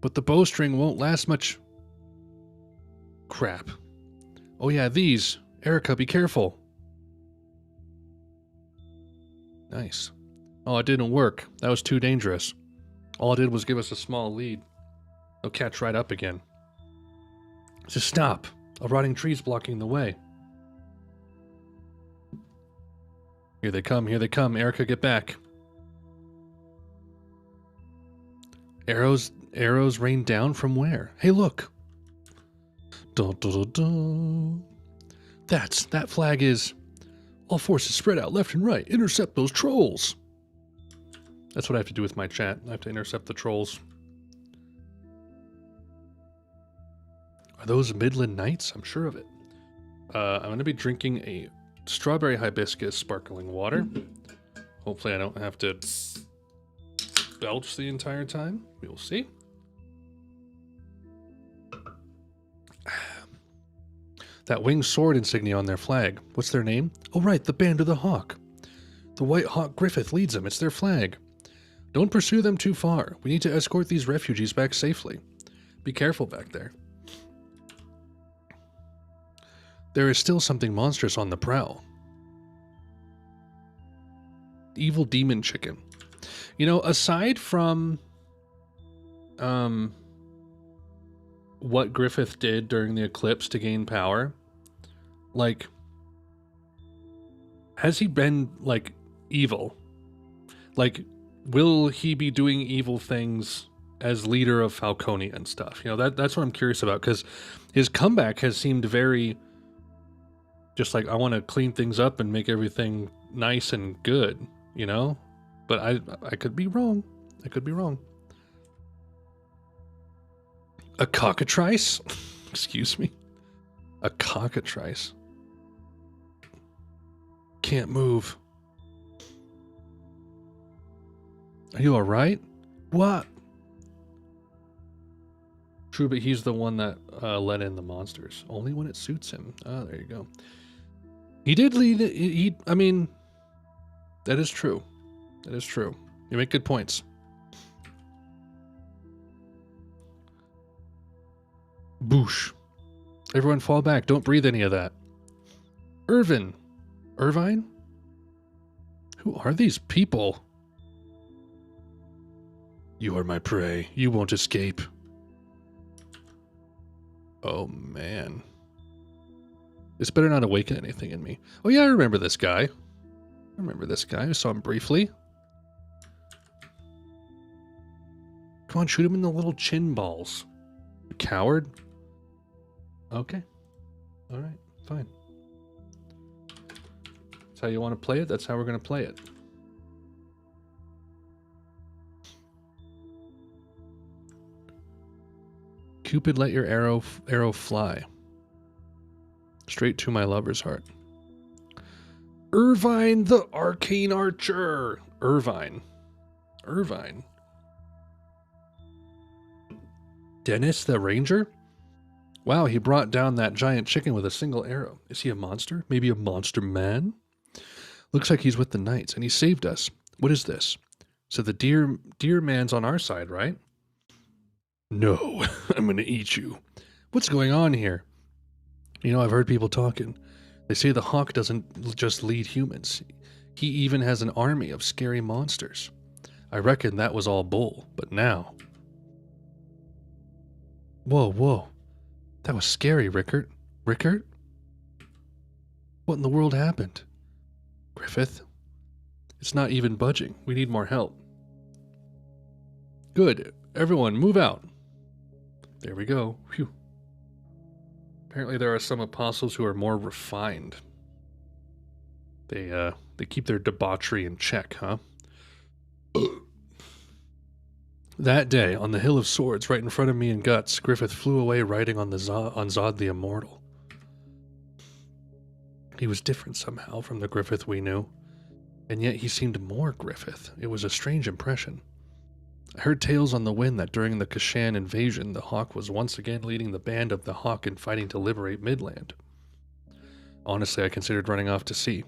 But the bowstring won't last much. Crap. Oh yeah, these. Erica, be careful. Nice. Oh, it didn't work. That was too dangerous. All it did was give us a small lead. They'll catch right up again. Just stop. A rotting tree's blocking the way. Here they come, here they come. Erica, get back. Arrows rain down from where? Hey, look. Dun, dun, dun, dun. That flag is... All forces spread out left and right. Intercept those trolls. That's what I have to do with my chat. I have to intercept the trolls. Are those Midland Knights? I'm sure of it. I'm going to be drinking a strawberry hibiscus sparkling water. Hopefully I don't have to belch the entire time. We will see. That winged sword insignia on their flag. What's their name? Oh right, the Band of the Hawk. The White Hawk Griffith leads them. It's their flag. Don't pursue them too far. We need to escort these refugees back safely. Be careful back there. There is still something monstrous on the prowl. Evil demon chicken. You know, aside from what Griffith did during the eclipse to gain power, like, has he been, like, evil? Like, will he be doing evil things as leader of Falconia and stuff? You know, that's what I'm curious about, because his comeback has seemed very... just like, I want to clean things up and make everything nice and good, you know? But I could be wrong. I could be wrong. A cockatrice? Excuse me. A cockatrice. Can't move. Are you alright? What? True, but he's the one that let in the monsters. Only when it suits him. Ah, there you go. He did lead. I mean, that is true. That is true. You make good points. Boosh. Everyone fall back. Don't breathe any of that. Irvine. Irvine? Who are these people? You are my prey. You won't escape. Oh, man. This better not awaken anything in me. Oh, yeah, I remember this guy. I saw him briefly. Come on, shoot him in the little chin balls. You coward. Okay. All right, fine. That's how you want to play it? That's how we're going to play it. Cupid, let your arrow fly. Straight to my lover's heart. Irvine the Arcane Archer. Irvine. Dennis the Ranger? Wow, he brought down that giant chicken with a single arrow. Is he a monster? Maybe a monster man? Looks like he's with the knights, and he saved us. What is this? So the deer man's on our side, right? No, I'm gonna eat you. What's going on here? You know, I've heard people talking. They say the hawk doesn't just lead humans. He even has an army of scary monsters. I reckon that was all bull, but now... Whoa. That was scary, Rickert. Rickert? What in the world happened? Griffith? It's not even budging. We need more help. Good. Everyone, move out. There we go. Phew. Apparently there are some apostles who are more refined. They keep their debauchery in check, huh? That day, on the Hill of Swords, right in front of me and Guts, Griffith flew away riding on Zod the Immortal. He was different somehow from the Griffith we knew, and yet he seemed more Griffith. It was a strange impression. I heard tales on the wind that during the Kashan invasion, the Hawk was once again leading the band of the Hawk in fighting to liberate Midland. Honestly, I considered running off to sea.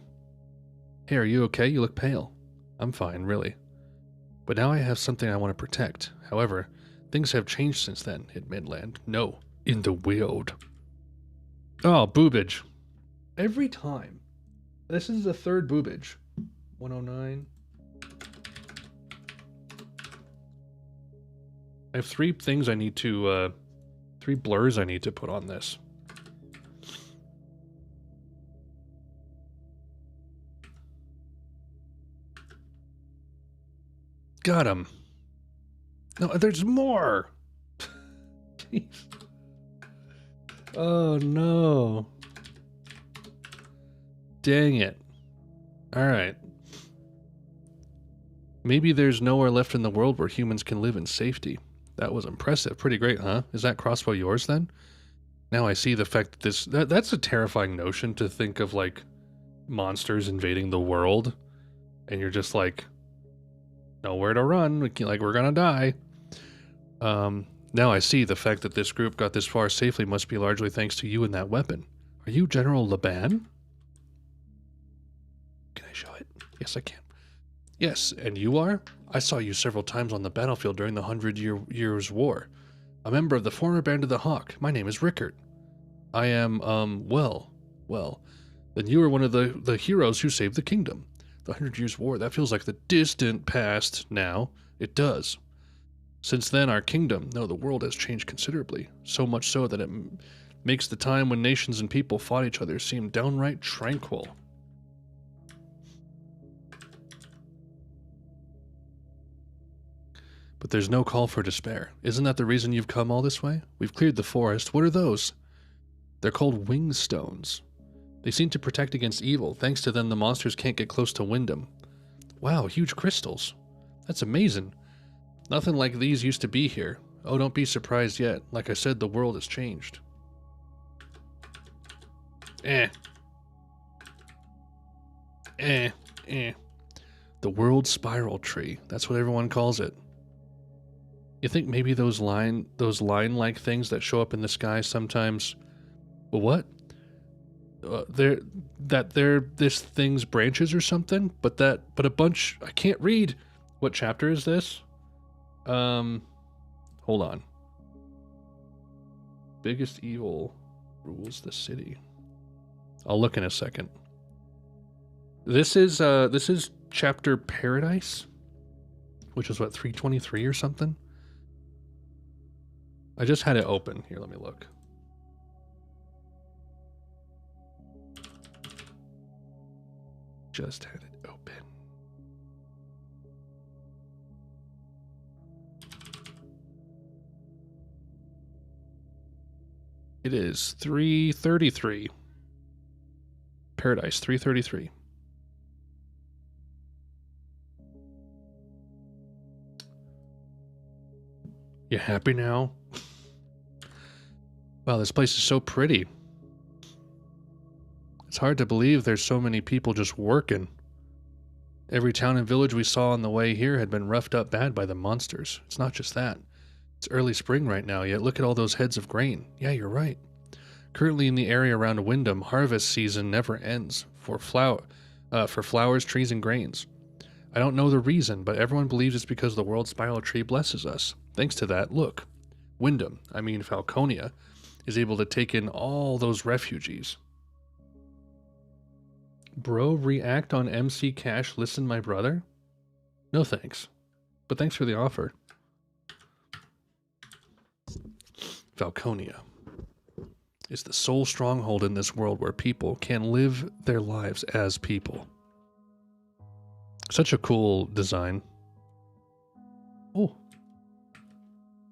Hey, are you okay? You look pale. I'm fine, really. But now I have something I want to protect. However, things have changed since then in Midland. No, in the world. Oh, boobage. Every time. This is the third boobage. 109. I have three things I need to, three blurs I need to put on this. Got him. No, there's more. Jeez. Oh, no. Dang it. All right. Maybe there's nowhere left in the world where humans can live in safety. That was impressive. Pretty great, huh? Is that crossbow yours then? Now I see the fact that that's a terrifying notion to think of, like, monsters invading the world. And you're just like, nowhere to run. We're gonna die. Now I see the fact that this group got this far safely must be largely thanks to you and that weapon. Are you General Laban? Can I show it? Yes, I can. Yes, and you are? I saw you several times on the battlefield during the 100-Years' War. A member of the former Band of the Hawk. My name is Rickert. I am, well, then you are one of the heroes who saved the kingdom. The 100 Years' War, that feels like the distant past now. It does. Since then, our kingdom, no, the world has changed considerably. So much so that it makes the time when nations and people fought each other seem downright tranquil. But there's no call for despair. Isn't that the reason you've come all this way? We've cleared the forest. What are those? They're called wing stones. They seem to protect against evil. Thanks to them, the monsters can't get close to Wyndham. Wow, huge crystals. That's amazing. Nothing like these used to be here. Oh, don't be surprised yet. Like I said, the world has changed. The world spiral tree. That's what everyone calls it. You think maybe those line-like things that show up in the sky sometimes? Well, what? They're this thing's branches or something? But a bunch. I can't read. What chapter is this? Hold on. Biggest evil rules the city. I'll look in a second. This is chapter Paradise, which is what, 323 or something? I just had it open. Here, let me look. Just had it open. It is 333. Paradise 333. You happy now? Wow, this place is so pretty. It's hard to believe there's so many people just working. Every town and village we saw on the way here had been roughed up bad by the monsters. It's not just that. It's early spring right now, yet look at all those heads of grain. Yeah, you're right. Currently in the area around Wyndham, harvest season never ends for flowers, trees, and grains. I don't know the reason, but everyone believes it's because the world spiral tree blesses us. Thanks to that, look, Wyndham, Falconia, is able to take in all those refugees. Bro, react on MC Cash, listen my brother? No thanks, but thanks for the offer. Falconia is the sole stronghold in this world where people can live their lives as people. Such a cool design. Oh.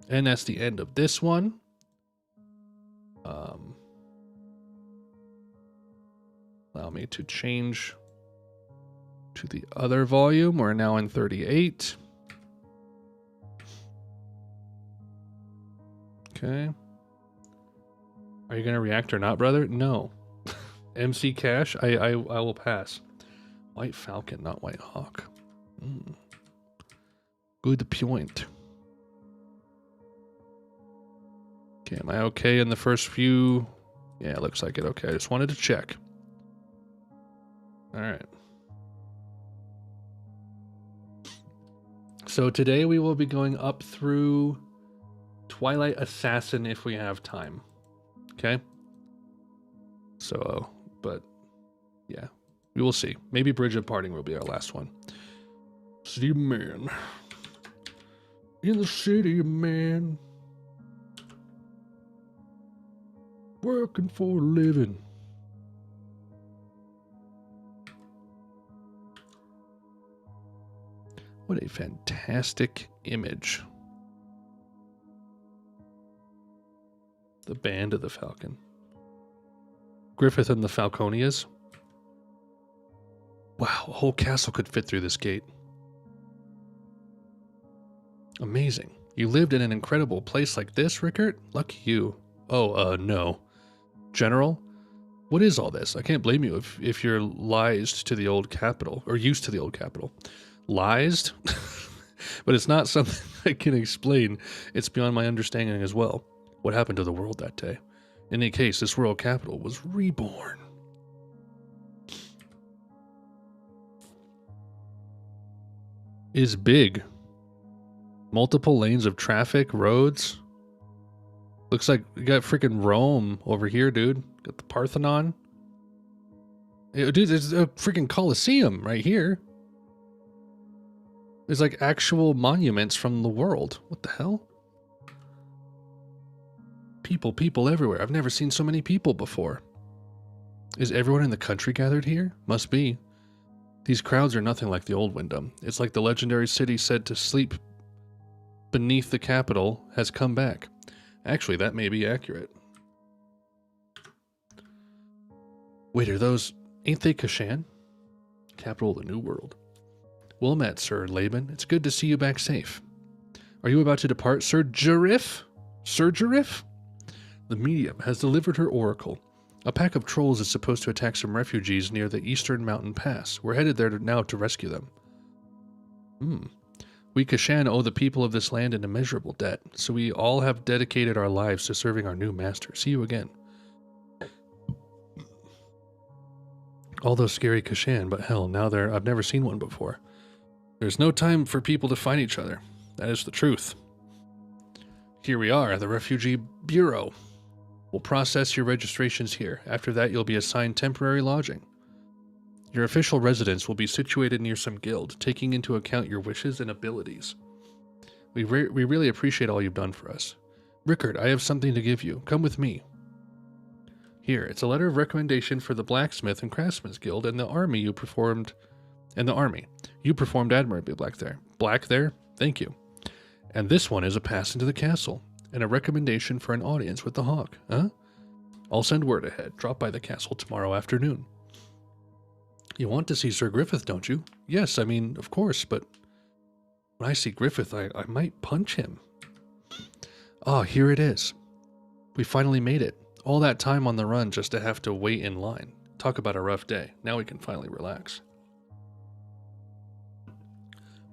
And that's the end of this one. Allow me to change to the other volume. We're now in 38. Okay. Are you going to react or not, brother? No. MC Cash, I will pass. White Falcon, not White Hawk. Good point. Okay, am I okay in the first few? Yeah, it looks like it. Okay, I just wanted to check. All right. So today we will be going up through Twilight Assassin if we have time. Okay? So, but yeah, we will see. Maybe Bridge of Parting will be our last one. City man. In the city, man. Working for a living. What a fantastic image. The Band of the Falcon. Griffith and the Falconias. Wow, a whole castle could fit through this gate. Amazing. You lived in an incredible place like this, Rickert? Lucky you. Oh, no. General? What is all this? I can't blame you if you're lies to the old capital, or used to the old capital. Lies? But it's not something I can explain. It's beyond my understanding as well. What happened to the world that day? In any case, this world capital was reborn. Is big. Multiple lanes of traffic, roads. Looks like we got freaking Rome over here, dude. Got the Parthenon. Hey, dude, there's a freaking Colosseum right here. There's like actual monuments from the world. What the hell? People everywhere. I've never seen so many people before. Is everyone in the country gathered here? Must be. These crowds are nothing like the old Wyndham. It's like the legendary city said to sleep beneath the capital has come back. Actually, that may be accurate. Wait, are those... Ain't they Kashan? Capital of the New World. Well met, Sir Laban. It's good to see you back safe. Are you about to depart, Sir Jarif? Sir Jarif? The medium has delivered her oracle. A pack of trolls is supposed to attack some refugees near the Eastern Mountain Pass. We're headed there now to rescue them. We Kashan owe the people of this land an immeasurable debt, so we all have dedicated our lives to serving our new master. See you again. All those scary Kashan, but hell, now I've never seen one before. There's no time for people to fight each other. That is the truth. Here we are, the Refugee Bureau. We'll process your registrations here. After that, you'll be assigned temporary lodging. Your official residence will be situated near some guild, taking into account your wishes and abilities. We really appreciate all you've done for us. Rickard, I have something to give you. Come with me. Here, it's a letter of recommendation for the Blacksmith and Craftsman's Guild and the army you performed... You performed admirably Black there? Thank you. And this one is a pass into the castle, and a recommendation for an audience with the Hawk. Huh? I'll send word ahead. Drop by the castle tomorrow afternoon. You want to see Sir Griffith, don't you? Yes, I mean, of course, but when I see Griffith, I might punch him. Ah, here it is. We finally made it. All that time on the run just to have to wait in line. Talk about a rough day. Now we can finally relax.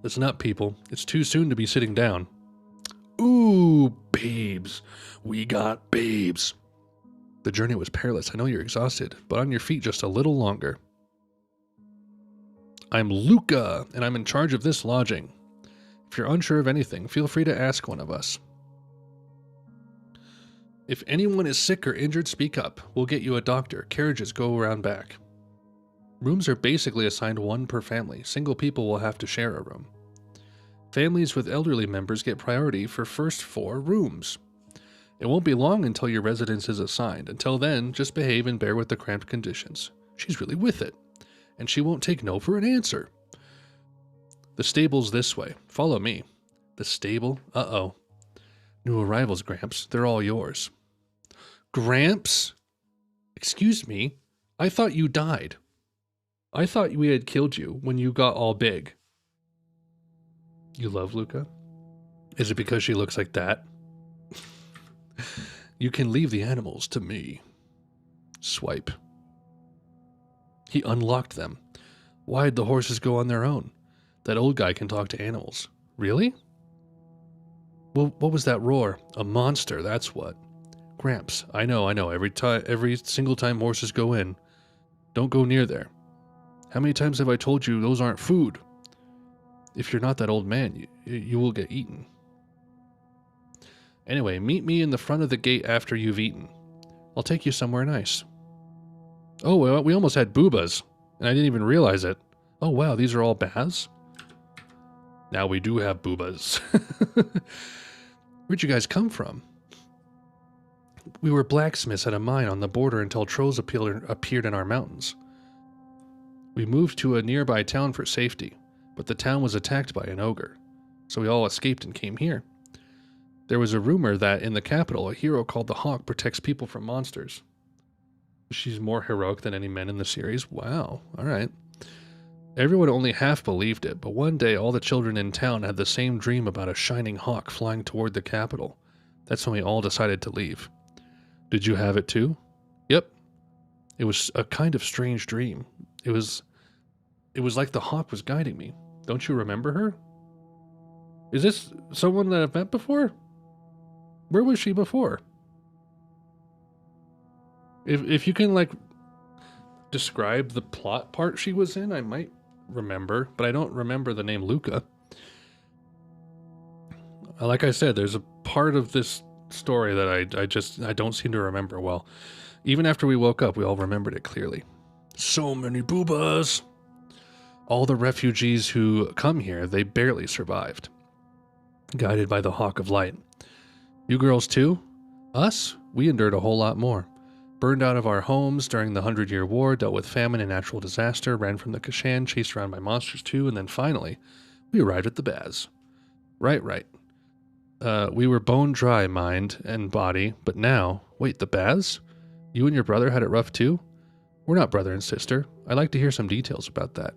Listen up, people. It's too soon to be sitting down. Ooh, babes. We got babes. The journey was perilous. I know you're exhausted, but on your feet just a little longer. I'm Luca, and I'm in charge of this lodging. If you're unsure of anything, feel free to ask one of us. If anyone is sick or injured, speak up. We'll get you a doctor. Carriages go around back. Rooms are basically assigned one per family. Single people will have to share a room. Families with elderly members get priority for first 4 rooms. It won't be long until your residence is assigned. Until then, just behave and bear with the cramped conditions. She's really with it, and she won't take no for an answer. The stable's this way. Follow me. The stable? Uh-oh. New arrivals, Gramps. They're all yours. Gramps? Excuse me? I thought you died. I thought we had killed you when you got all big. You love Luca? Is it because she looks like that? You can leave the animals to me. Swipe. He unlocked them. Why'd the horses go on their own? That old guy can talk to animals. Really? Well, what was that roar? A monster, that's what. Gramps, I know. Every single time horses go in. Don't go near there. How many times have I told you those aren't food? If you're not that old man, you will get eaten. Anyway, meet me in the front of the gate after you've eaten. I'll take you somewhere nice. Oh, well, we almost had boobas, and I didn't even realize it. Oh, wow, these are all baths? Now we do have boobas. Where'd you guys come from? We were blacksmiths at a mine on the border until trolls appeared in our mountains. We moved to a nearby town for safety, but the town was attacked by an ogre, so we all escaped and came here. There was a rumor that in the capital, a hero called the Hawk protects people from monsters. She's more heroic than any men in the series. Wow, alright. Everyone only half believed it, but one day all the children in town had the same dream about a shining hawk flying toward the capital. That's when we all decided to leave. Did you have it too? Yep. It was a kind of strange dream. It was like the hawk was guiding me. Don't you remember her? Is this someone that I've met before? Where was she before? If you can, like, describe the plot part she was in, I might remember, but I don't remember the name Luca. Like I said, there's a part of this story that I don't seem to remember well. Even after we woke up, we all remembered it clearly. So many boobas! All the refugees who come here, they barely survived. Guided by the Hawk of Light. You girls too? Us? We endured a whole lot more. Burned out of our homes during the 100-Year War, dealt with famine and natural disaster, ran from the Kashan, chased around by monsters too, and then finally, we arrived at the Baz. Right. We were bone dry, mind and body, but now, wait, the Baz? You and your brother had it rough too? We're not brother and sister. I'd like to hear some details about that.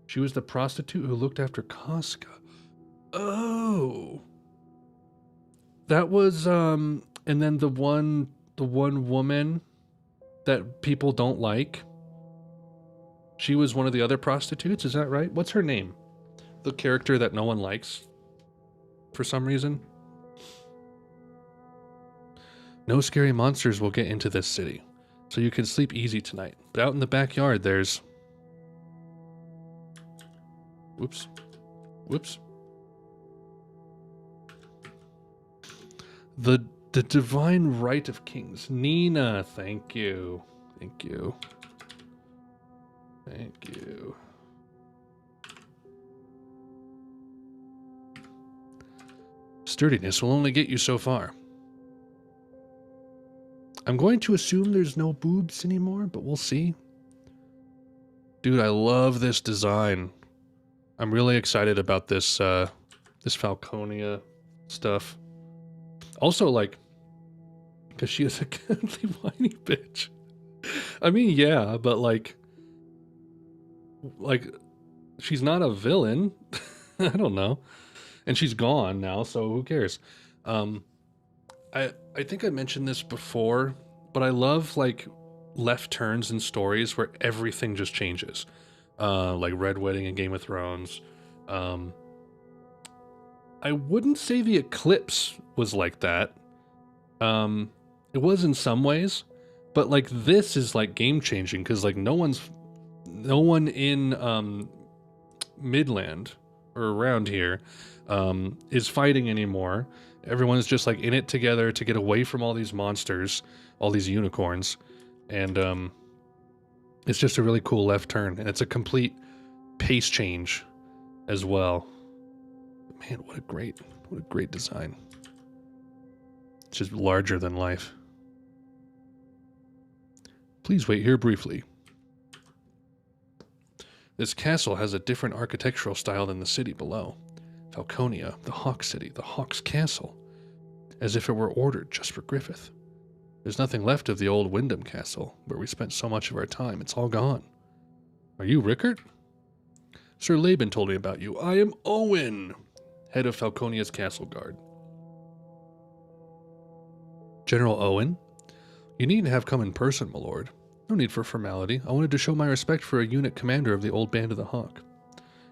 She was the prostitute who looked after Casca. Oh. That was, and then the one woman that people don't like. She was one of the other prostitutes, is that right? What's her name? the character that no one likes for some reason. No scary monsters will get into this city, so you can sleep easy tonight. But out in the backyard, there's... Whoops. Whoops. The divine right of kings. Nina, thank you. Thank you. Thank you. Sturdiness will only get you so far. I'm going to assume there's no boobs anymore, but we'll see. Dude, I love this design. I'm really excited about this this Falconia stuff. Also, like, because she is a cuddly whiny bitch. I mean, yeah, but like, she's not a villain. I don't know. And she's gone now, so who cares? I think I mentioned this before, but I love, like, left turns in stories where everything just changes. Like Red Wedding in Game of Thrones. I wouldn't say the Eclipse was like that. It was in some ways, but, like, this is, like, game-changing, because, like, no one in, Midland, or around here, is fighting anymore. Everyone's just, like, in it together to get away from all these monsters, all these unicorns, and it's just a really cool left turn, and it's a complete pace change as well. Man, what a great design. It's just larger than life. Please wait here briefly. This castle has a different architectural style than the city below. Falconia, the Hawk City, the Hawk's Castle, as if it were ordered just for Griffith. There's nothing left of the old Wyndham Castle, where we spent so much of our time. It's all gone. Are you Rickard? Sir Laban told me about you. I am Owen, head of Falconia's Castle Guard. General Owen? You needn't have come in person, my lord. No need for formality. I wanted to show my respect for a unit commander of the old Band of the Hawk.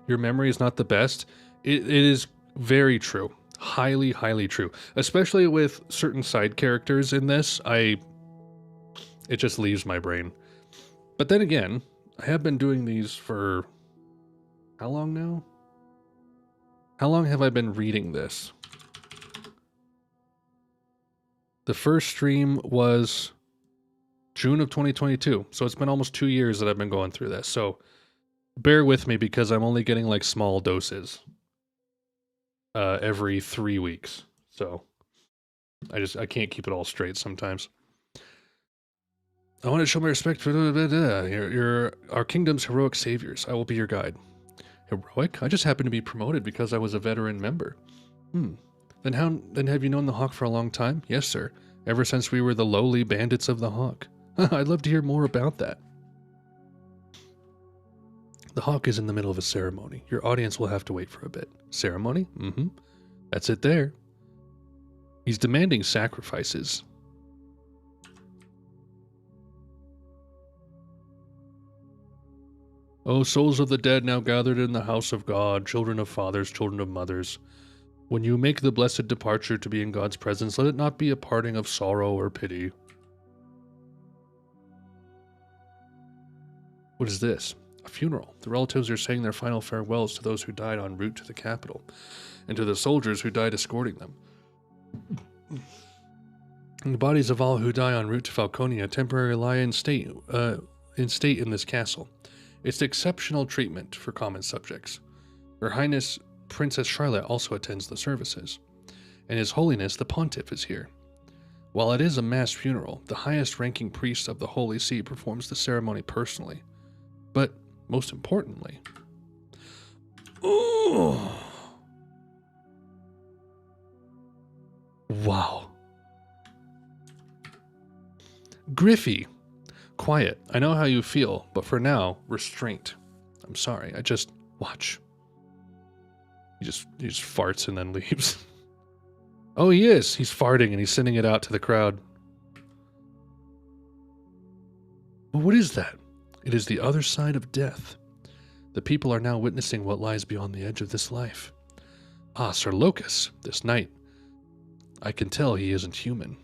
Your memory is not the best. It is very true. Highly, highly true. Especially with certain side characters in this, it just leaves my brain. But then again, I have been doing these for... how long now? How long have I been reading this? The first stream was June of 2022, so it's been almost 2 years that I've been going through this. So bear with me, because I'm only getting, like, small doses every 3 weeks. So I can't keep it all straight sometimes. I want to show my respect for our kingdom's heroic saviors. I will be your guide. Heroic? I just happened to be promoted because I was a veteran member. Then have you known the Hawk for a long time? Yes, sir. Ever since we were the lowly bandits of the Hawk. I'd love to hear more about that. The Hawk is in the middle of a ceremony. Your audience will have to wait for a bit. Ceremony? That's it there. He's demanding sacrifices. O souls of the dead now gathered in the house of God, children of fathers, children of mothers. When you make the blessed departure to be in God's presence, let it not be a parting of sorrow or pity. What is this? A funeral. The relatives are saying their final farewells to those who died en route to the capital, and to the soldiers who died escorting them. And the bodies of all who die en route to Falconia temporarily lie in state in this castle. It's exceptional treatment for common subjects. Her Highness Princess Charlotte also attends the services, and His Holiness the Pontiff is here. While it is a mass funeral, the highest-ranking priest of the Holy See performs the ceremony personally. But, most importantly... Oh! Wow. Griffey. Quiet. I know how you feel, but for now, restraint. I'm sorry, I just... Watch. He just farts and then leaves. Oh, he is. He's farting and he's sending it out to the crowd. But what is that? It is the other side of death. The people are now witnessing what lies beyond the edge of this life. Ah, Sir Locus, this knight. I can tell he isn't human.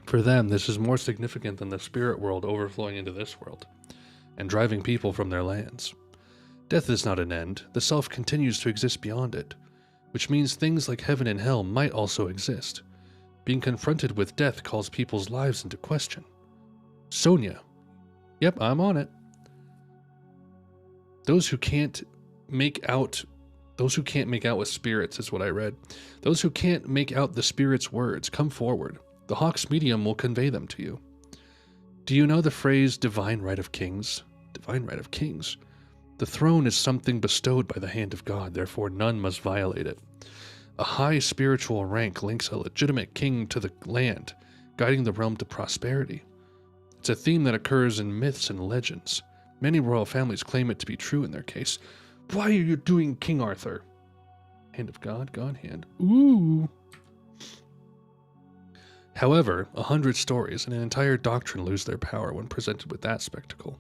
For them, this is more significant than the spirit world overflowing into this world, and driving people from their lands. Death is not an end, the self continues to exist beyond it, which means things like heaven and hell might also exist. Being confronted with death calls people's lives into question. Sonia. Yep, I'm on it. Those who can't make out with spirits is what I read. Those who can't make out the spirit's words, come forward. The Hawk's medium will convey them to you. Do you know the phrase divine right of kings? Divine right of kings. The throne is something bestowed by the hand of God, therefore none must violate it. A high spiritual rank links a legitimate king to the land, guiding the realm to prosperity. It's a theme that occurs in myths and legends. Many royal families claim it to be true in their case. Why are you doing King Arthur? Hand of God, God hand. Ooh. However, 100 stories and an entire doctrine lose their power when presented with that spectacle.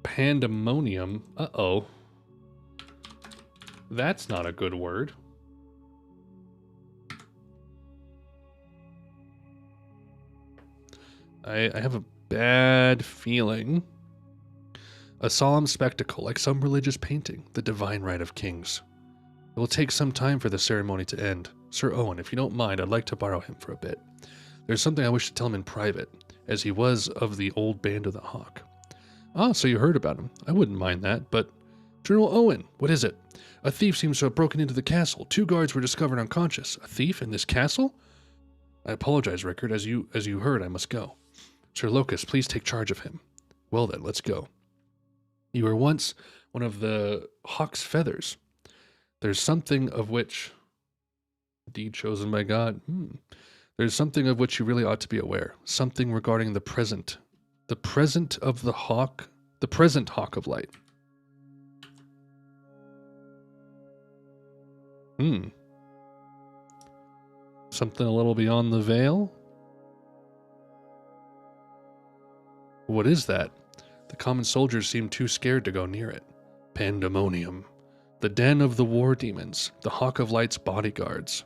Pandemonium. Uh-oh. That's not a good word. I have a bad feeling. A solemn spectacle, like some religious painting, the divine right of kings. It will take some time for the ceremony to end. Sir Owen, if you don't mind, I'd like to borrow him for a bit. There's something I wish to tell him in private, as he was of the old band of the Hawk. Ah, so you heard about him. I wouldn't mind that, but... General Owen, what is it? A thief seems to have broken into the castle. 2 guards were discovered unconscious. A thief in this castle? I apologize, Rickard. As you heard, I must go. Sir Locus, please take charge of him. Well then, let's go. You were once one of the Hawk's feathers. There's something of which... Deed chosen by God. There's something of which you really ought to be aware. Something regarding the present. The present of the Hawk. The present Hawk of Light. Something a little beyond the veil? What is that? The common soldiers seem too scared to go near it. Pandemonium. The den of the war demons. The Hawk of Light's bodyguards.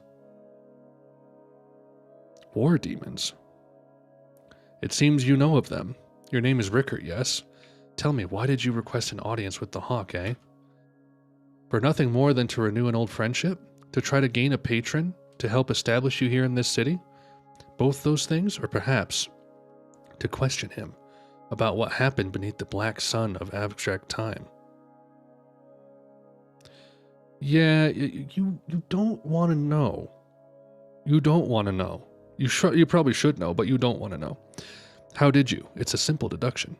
War demons? It seems you know of them. Your name is Rickard, yes? Tell me, why did you request an audience with the Hawk, eh? For nothing more than to renew an old friendship? To try to gain a patron? To help establish you here in this city? Both those things? Or perhaps to question him about what happened beneath the black sun of abstract time? Yeah, you don't want to know. You don't want to know. You probably should know, but you don't want to know. How did you? It's a simple deduction.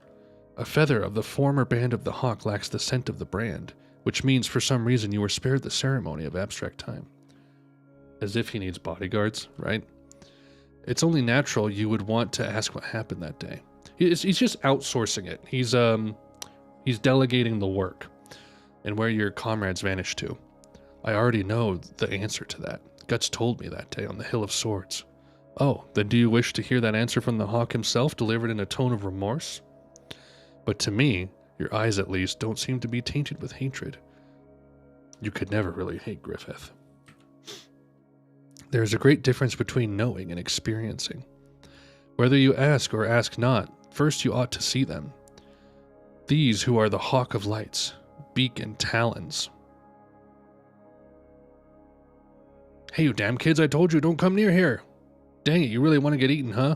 A feather of the former band of the Hawk lacks the scent of the brand, which means for some reason you were spared the ceremony of abstract time. As if he needs bodyguards, right? It's only natural you would want to ask what happened that day. He's just outsourcing it. He's delegating the work and where your comrades vanished to. I already know the answer to that. Guts told me that day on the Hill of Swords. Oh, then do you wish to hear that answer from the Hawk himself, delivered in a tone of remorse? But to me, your eyes at least don't seem to be tainted with hatred. You could never really hate Griffith. There is a great difference between knowing and experiencing. Whether you ask or ask not, first you ought to see them. These who are the Hawk of Lights, beak and talons. Hey, you damn kids, I told you, don't come near here. Dang it, you really want to get eaten, huh?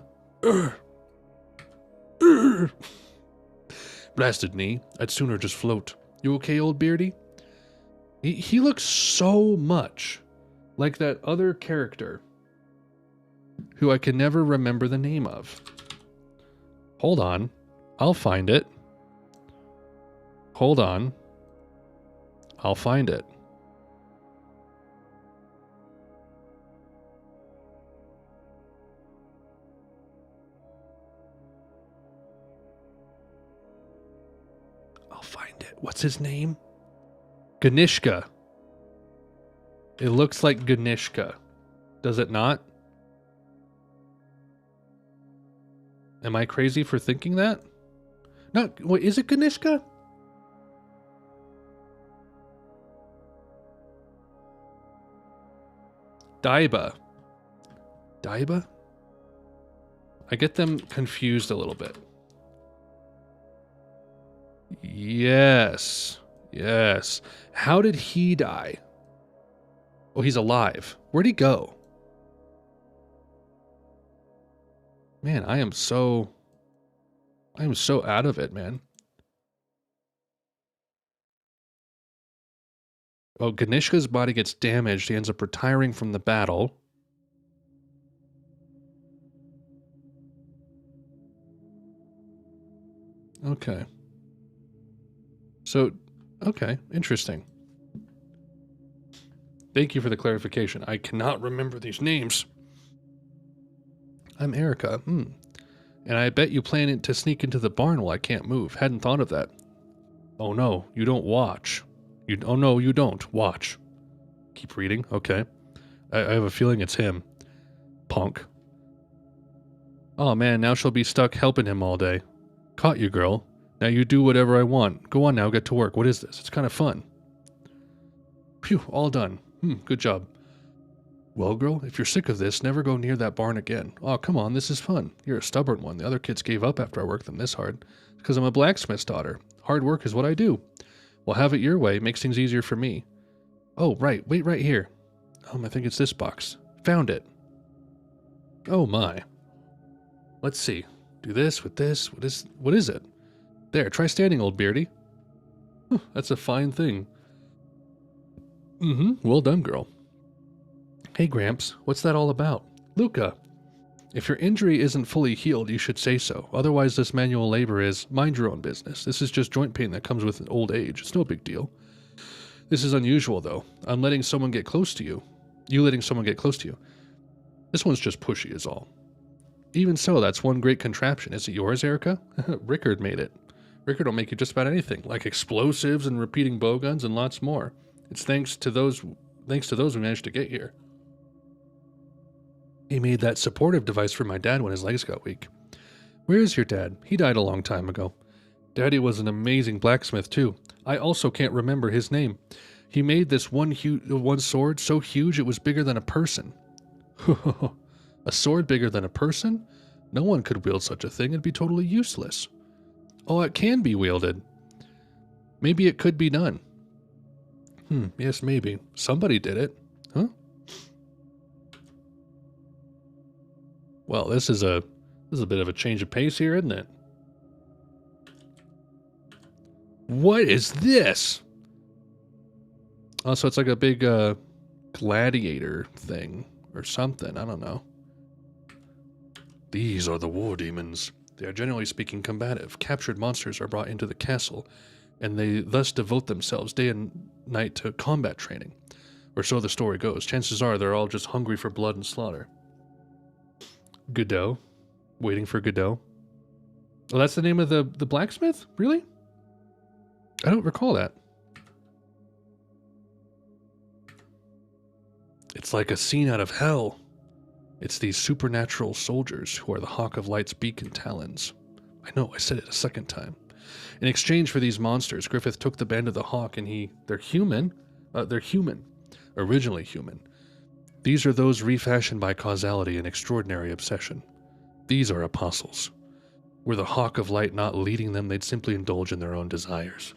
Blasted knee, I'd sooner just float. You okay, old beardy? He looks so much like that other character who I can never remember the name of. Hold on, I'll find it. Hold on, I'll find it. What's his name? Ganishka. It looks like Ganishka. Does it not? Am I crazy for thinking that? Not, wait, is it Ganishka? Daiba. Daiba? I get them confused a little bit. Yes. Yes. How did he die? Oh, he's alive. Where'd he go? Man, I am so out of it, man. Oh, Ganishka's body gets damaged. He ends up retiring from the battle. Okay. So, okay, interesting. Thank you for the clarification. I cannot remember these names. I'm Erica. And I bet you plan to sneak into the barn while I can't move. Hadn't thought of that. Oh no, you don't watch. Oh no, you don't. Watch. Keep reading. Okay. I have a feeling it's him. Punk. Oh man, now she'll be stuck helping him all day. Caught you, girl. Now you do whatever I want. Go on now, get to work. What is this? It's kind of fun. Phew, all done. Good job. Well, girl, if you're sick of this, never go near that barn again. Oh, come on, this is fun. You're a stubborn one. The other kids gave up after I worked them this hard. Because I'm a blacksmith's daughter. Hard work is what I do. Well, have it your way. Makes things easier for me. Oh, right. Wait right here. I think it's this box. Found it. Oh, my. Let's see. Do this with this. What is it? There, try standing, old beardy. That's a fine thing. Well done, girl. Hey, Gramps, what's that all about? Luca, if your injury isn't fully healed, you should say so. Otherwise, this manual labor is mind your own business. This is just joint pain that comes with old age. It's no big deal. This is unusual, though. I'm letting someone get close to you. You letting someone get close to you. This one's just pushy is all. Even so, that's one great contraption. Is it yours, Erica? Rickard made it. Rickard will make you just about anything, like explosives and repeating bowguns and lots more. It's thanks to those we managed to get here. He made that supportive device for my dad when his legs got weak. Where is your dad? He died a long time ago. Daddy was an amazing blacksmith, too. I also can't remember his name. He made this one sword so huge it was bigger than a person. A sword bigger than a person? No one could wield such a thing. It'd be totally useless. Oh, it can be wielded. Maybe it could be done. Yes, maybe. Somebody did it. Huh? Well, this is a bit of a change of pace here, isn't it? What is this? Oh, so it's like a big gladiator thing or something. I don't know. These are the war demons. They are generally speaking combative. Captured monsters are brought into the castle, and they thus devote themselves day and night to combat training. Or so the story goes. Chances are they're all just hungry for blood and slaughter. Godot. Waiting for Godot. Oh, that's the name of the blacksmith? Really? I don't recall that. It's like a scene out of hell. It's these supernatural soldiers who are the Hawk of Light's beak and talons. I know, I said it a second time. In exchange for these monsters, Griffith took the band of the Hawk and they're human. Originally human. These are those refashioned by causality and extraordinary obsession. These are apostles. Were the Hawk of Light not leading them, they'd simply indulge in their own desires.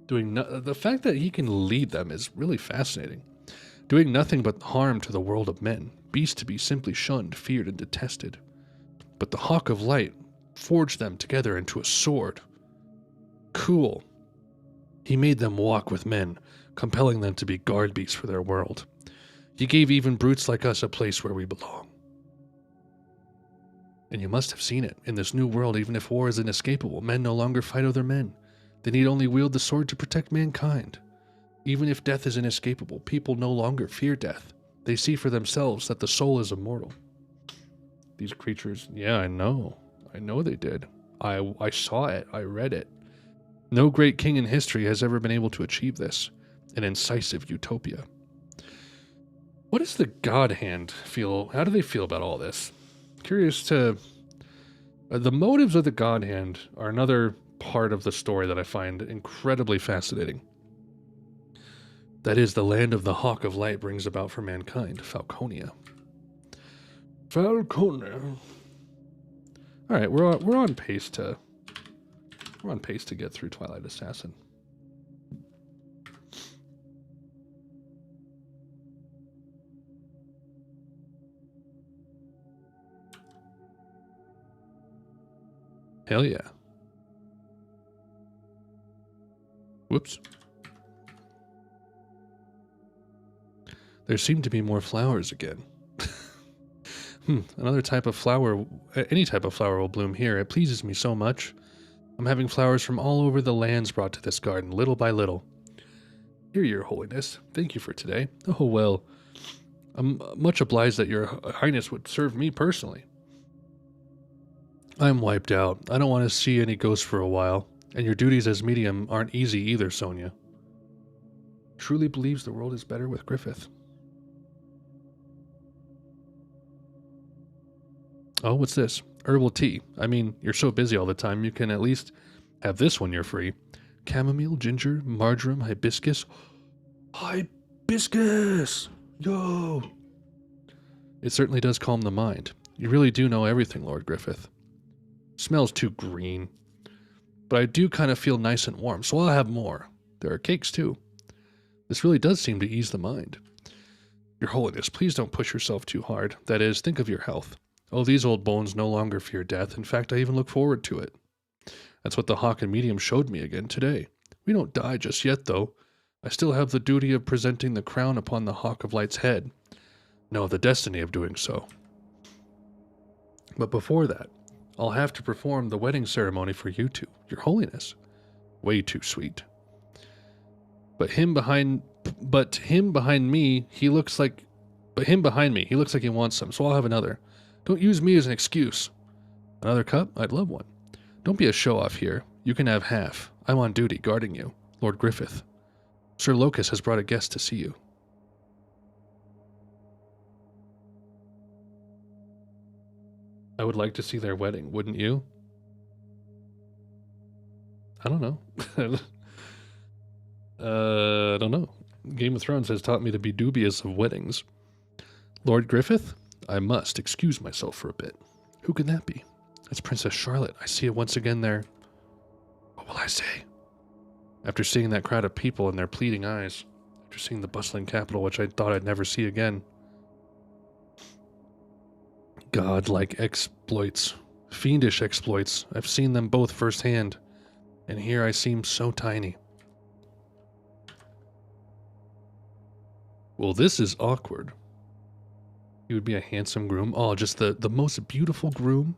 The fact that he can lead them is really fascinating. Doing nothing but harm to the world of men, beasts to be simply shunned, feared, and detested. But the Hawk of Light forged them together into a sword. Cool. He made them walk with men, compelling them to be guard beasts for their world. He gave even brutes like us a place where we belong. And you must have seen it. In this new world, even if war is inescapable, men no longer fight other men. They need only wield the sword to protect mankind. Even if death is inescapable, people no longer fear death. They see for themselves that the soul is immortal. These creatures, yeah, I know. I know they did. I saw it. I read it. No great king in history has ever been able to achieve this. An incisive utopia. What does the God Hand feel? How do they feel about all this? Curious to... the motives of the God Hand are another part of the story that I find incredibly fascinating. That is, the land of the Hawk of Light brings about for mankind, Falconia. Falconia. All right, we're on pace to get through Twilight Assassin. Hell yeah. Whoops. There seem to be more flowers again. Another type of flower, any type of flower will bloom here. It pleases me so much. I'm having flowers from all over the lands brought to this garden, little by little. Here, Your Holiness. Thank you for today. Oh, well. I'm much obliged that Your Highness would serve me personally. I'm wiped out. I don't want to see any ghosts for a while. And your duties as medium aren't easy either, Sonia. Truly believes the world is better with Griffith. Oh, what's this? Herbal tea. I mean, you're so busy all the time, you can at least have this when you're free. Chamomile, ginger, marjoram, hibiscus. Hibiscus! Yo! It certainly does calm the mind. You really do know everything, Lord Griffith. Smells too green. But I do kind of feel nice and warm, so I'll have more. There are cakes, too. This really does seem to ease the mind. Your Holiness, please don't push yourself too hard. That is, think of your health. Oh, these old bones no longer fear death. In fact, I even look forward to it. That's what the Hawk and Medium showed me again today. We don't die just yet, though. I still have the duty of presenting the crown upon the Hawk of Light's head. No, the destiny of doing so. But before that, I'll have to perform the wedding ceremony for you two, Your Holiness. Way too sweet. But him behind me, he looks like he wants some, so I'll have another. Don't use me as an excuse. Another cup? I'd love one. Don't be a show-off here. You can have half. I'm on duty, guarding you. Lord Griffith. Sir Locus has brought a guest to see you. I would like to see their wedding, wouldn't you? I don't know. I don't know. Game of Thrones has taught me to be dubious of weddings. Lord Griffith? I must excuse myself for a bit. Who can that be? It's Princess Charlotte. I see it once again there. What will I say? After seeing that crowd of people and their pleading eyes, after seeing the bustling capital which I thought I'd never see again. God-like exploits, fiendish exploits. I've seen them both firsthand, and here I seem so tiny. Well, this is awkward. He would be a handsome groom. Oh, just the most beautiful groom?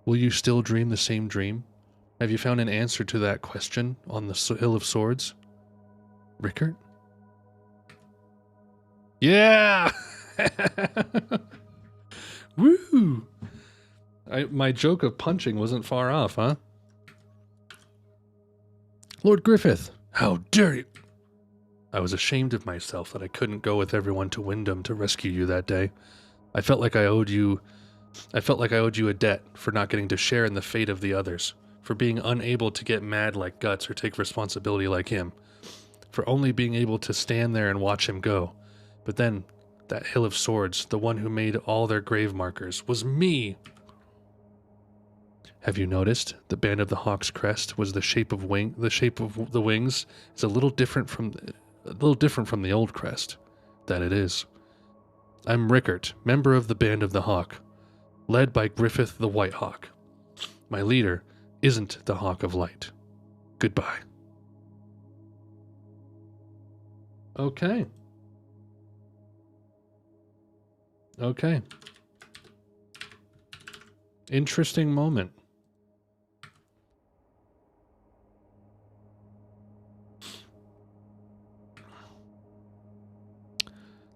Will you still dream the same dream? Have you found an answer to that question on the Hill of Swords? Rickert? Yeah! Woo! My joke of punching wasn't far off, huh? Lord Griffith, how dare you! I was ashamed of myself that I couldn't go with everyone to Wyndham to rescue you that day. I felt like I owed you a debt for not getting to share in the fate of the others, for being unable to get mad like Guts or take responsibility like him, for only being able to stand there and watch him go. But then, that Hill of Swords, the one who made all their grave markers, was me! Have you noticed? The band of the Hawk's crest was the shape of the wings is a little different from the old crest. That it is. I'm Rickert, member of the Band of the Hawk, led by Griffith the White Hawk. My leader isn't the Hawk of Light. Goodbye. Okay. Okay. Interesting moment.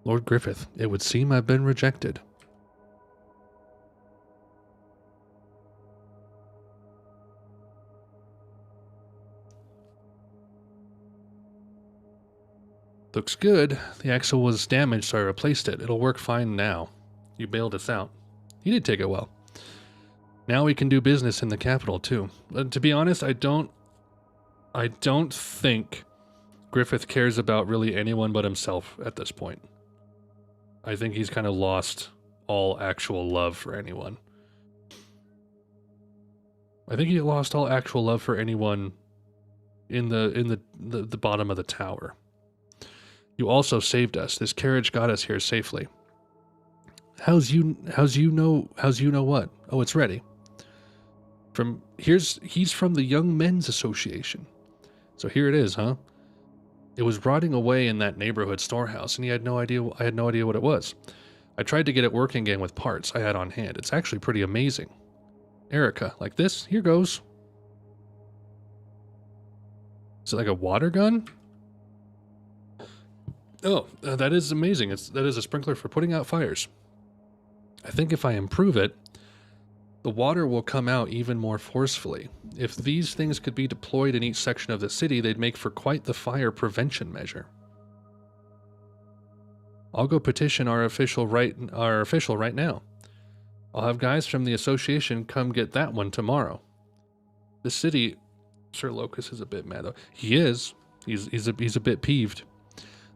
Lord Griffith, it would seem I've been rejected. Looks good. The axle was damaged, so I replaced it. It'll work fine now. You bailed us out. You did take it well. Now we can do business in the capital too. To be honest, I don't think Griffith cares about really anyone but himself at this point. I think he's kind of lost all actual love for anyone. I think he lost all actual love for anyone in the bottom of the tower. You also saved us. This carriage got us here safely. How's you know what? Oh, it's ready. He's from the Young Men's Association. So here it is, huh? It was rotting away in that neighborhood storehouse, and I had no idea what it was. I tried to get it working again with parts I had on hand. It's actually pretty amazing. Erica, like this? Here goes. Is it like a water gun? Oh, that is amazing. That is a sprinkler for putting out fires. I think if I improve it, the water will come out even more forcefully. If these things could be deployed in each section of the city, they'd make for quite the fire prevention measure. I'll go petition our official right now. I'll have guys from the association come get that one tomorrow. The city, Sir Locust is a bit mad though. He is. He's a bit peeved.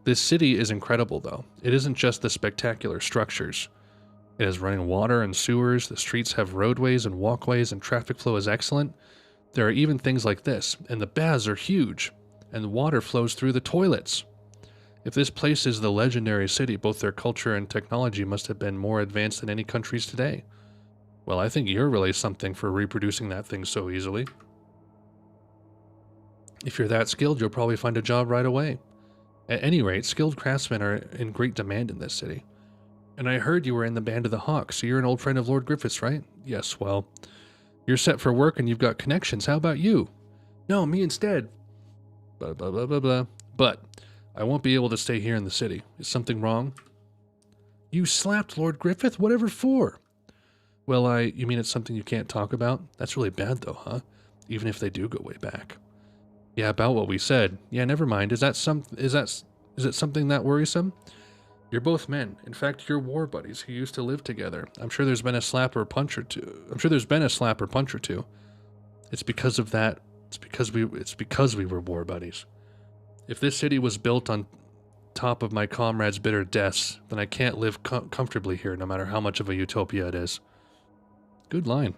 This city is incredible though. It isn't just the spectacular structures. It has running water and sewers, the streets have roadways and walkways, and traffic flow is excellent. There are even things like this, and the baths are huge, and the water flows through the toilets. If this place is the legendary city, both their culture and technology must have been more advanced than any countries today. Well, I think you're really something for reproducing that thing so easily. If you're that skilled, you'll probably find a job right away. At any rate, skilled craftsmen are in great demand in this city. And I heard you were in the Band of the Hawk, so you're an old friend of Lord Griffith's, right? Yes, well, you're set for work and you've got connections. How about you? No, me instead. Blah, blah, blah, blah, blah. But I won't be able to stay here in the city. Is something wrong? You slapped Lord Griffith? Whatever for? Well, you mean it's something you can't talk about? That's really bad though, huh? Even if they do go way back. Yeah, about what we said. Yeah, never mind. Is it something that worrisome? You're both men. In fact, you're war buddies who used to live together. I'm sure there's been a slap or punch or two. It's because of that. It's because we were war buddies. If this city was built on top of my comrades' bitter deaths, then I can't live comfortably here, no matter how much of a utopia it is. Good line.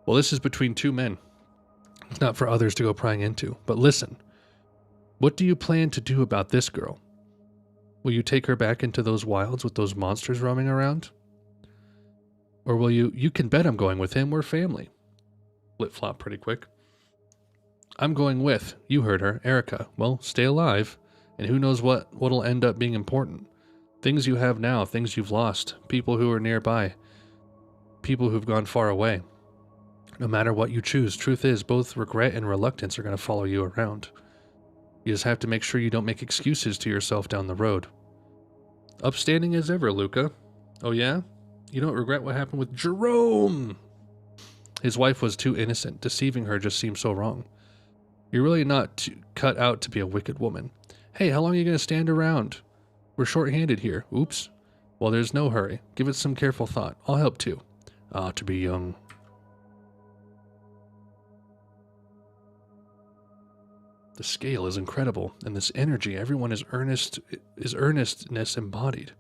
Well, this is between two men. It's not for others to go prying into. But listen, what do you plan to do about this girl? Will you take her back into those wilds with those monsters roaming around? Or will you can bet I'm going with him, we're family. Flip-flop pretty quick. I'm going with, you heard her, Erica. Well, stay alive, and who knows what'll end up being important. Things you have now, things you've lost, people who are nearby, people who've gone far away. No matter what you choose, truth is, both regret and reluctance are going to follow you around. You just have to make sure you don't make excuses to yourself down the road. Upstanding as ever, Luca. Oh yeah? You don't regret what happened with Jerome? His wife was too innocent. Deceiving her just seemed so wrong. You're really not cut out to be a wicked woman. Hey, how long are you going to stand around? We're short-handed here. Oops. Well, there's no hurry. Give it some careful thought. I'll help too. Ah, to be young. The scale is incredible, and this energy, everyone is earnestness embodied,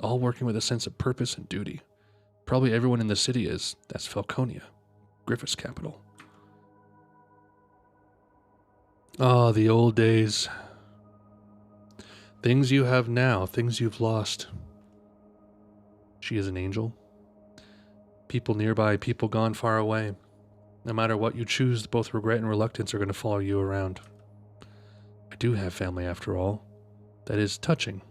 all working with a sense of purpose and duty. Probably everyone in the city is. That's Falconia, Griffith's capital. Ah, the old days. Things you have now, things you've lost. She is an angel. People nearby, people gone far away. No matter what you choose, both regret and reluctance are going to follow you around. I do have family after all. That is touching.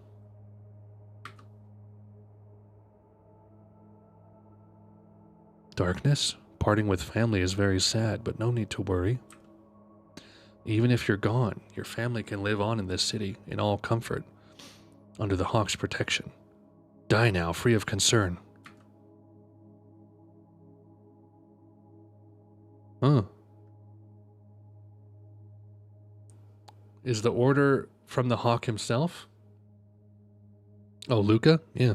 Darkness? Parting with family is very sad, but no need to worry. Even if you're gone, your family can live on in this city in all comfort, under the Hawk's protection. Die now, free of concern. Huh. Is the order from the Hawk himself? Oh, Luca? Yeah.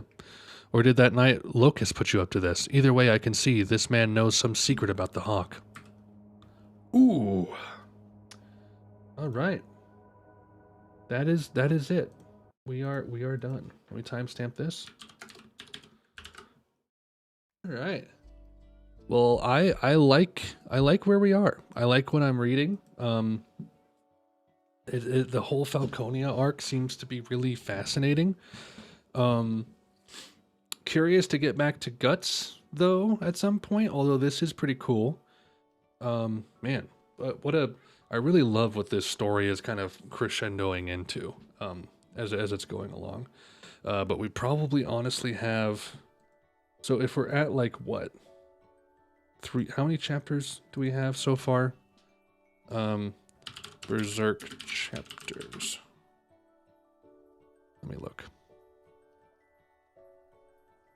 Or did that night Locust put you up to this? Either way, I can see this man knows some secret about the hawk. Ooh. All right. That is it. We are done. Let me timestamp this. All right. Well, I like where we are. I like what I'm reading. The whole Falconia arc seems to be really fascinating. Curious to get back to Guts though at some point. Although this is pretty cool. Man, I really love what this story is kind of crescendoing into. As it's going along. But we probably honestly have. So if we're at like what? 3, how many chapters do we have so far? Berserk chapters. Let me look.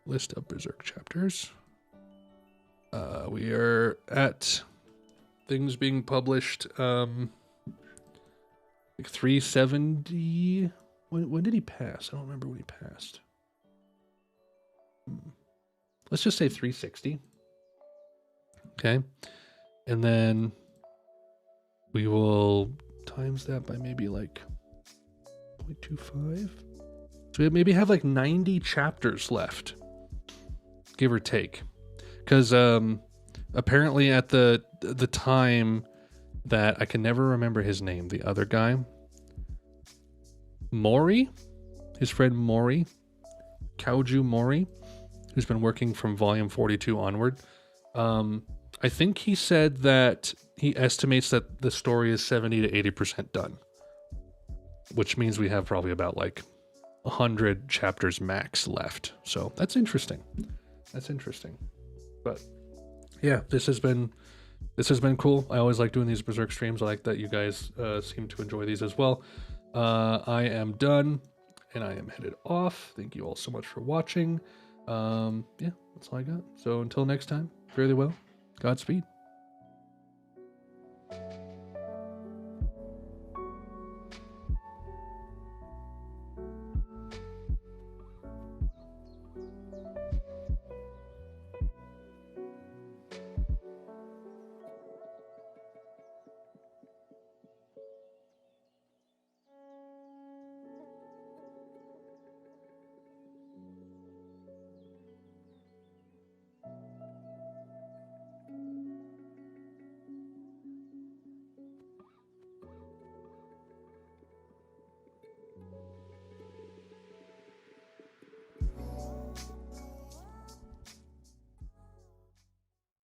List of Berserk chapters. We are at things being published, like 370. When did he pass? I don't remember when he passed. Let's just say 360. Okay. And then we will times that by maybe like 0.25. So we maybe have like 90 chapters left, give or take. Because apparently at the time that I can never remember his name, the other guy, Mori, his friend Mori, Kauju Mori, who's been working from volume 42 onward. I think he said that he estimates that the story is 70 to 80% done, which means we have probably about like 100 chapters max left. So that's interesting. But yeah, this has been cool. I always like doing these Berserk streams. I like that you guys seem to enjoy these as well. I am done and I am headed off. Thank you all so much for watching. Yeah, that's all I got. So until next time, fare thee well. Godspeed.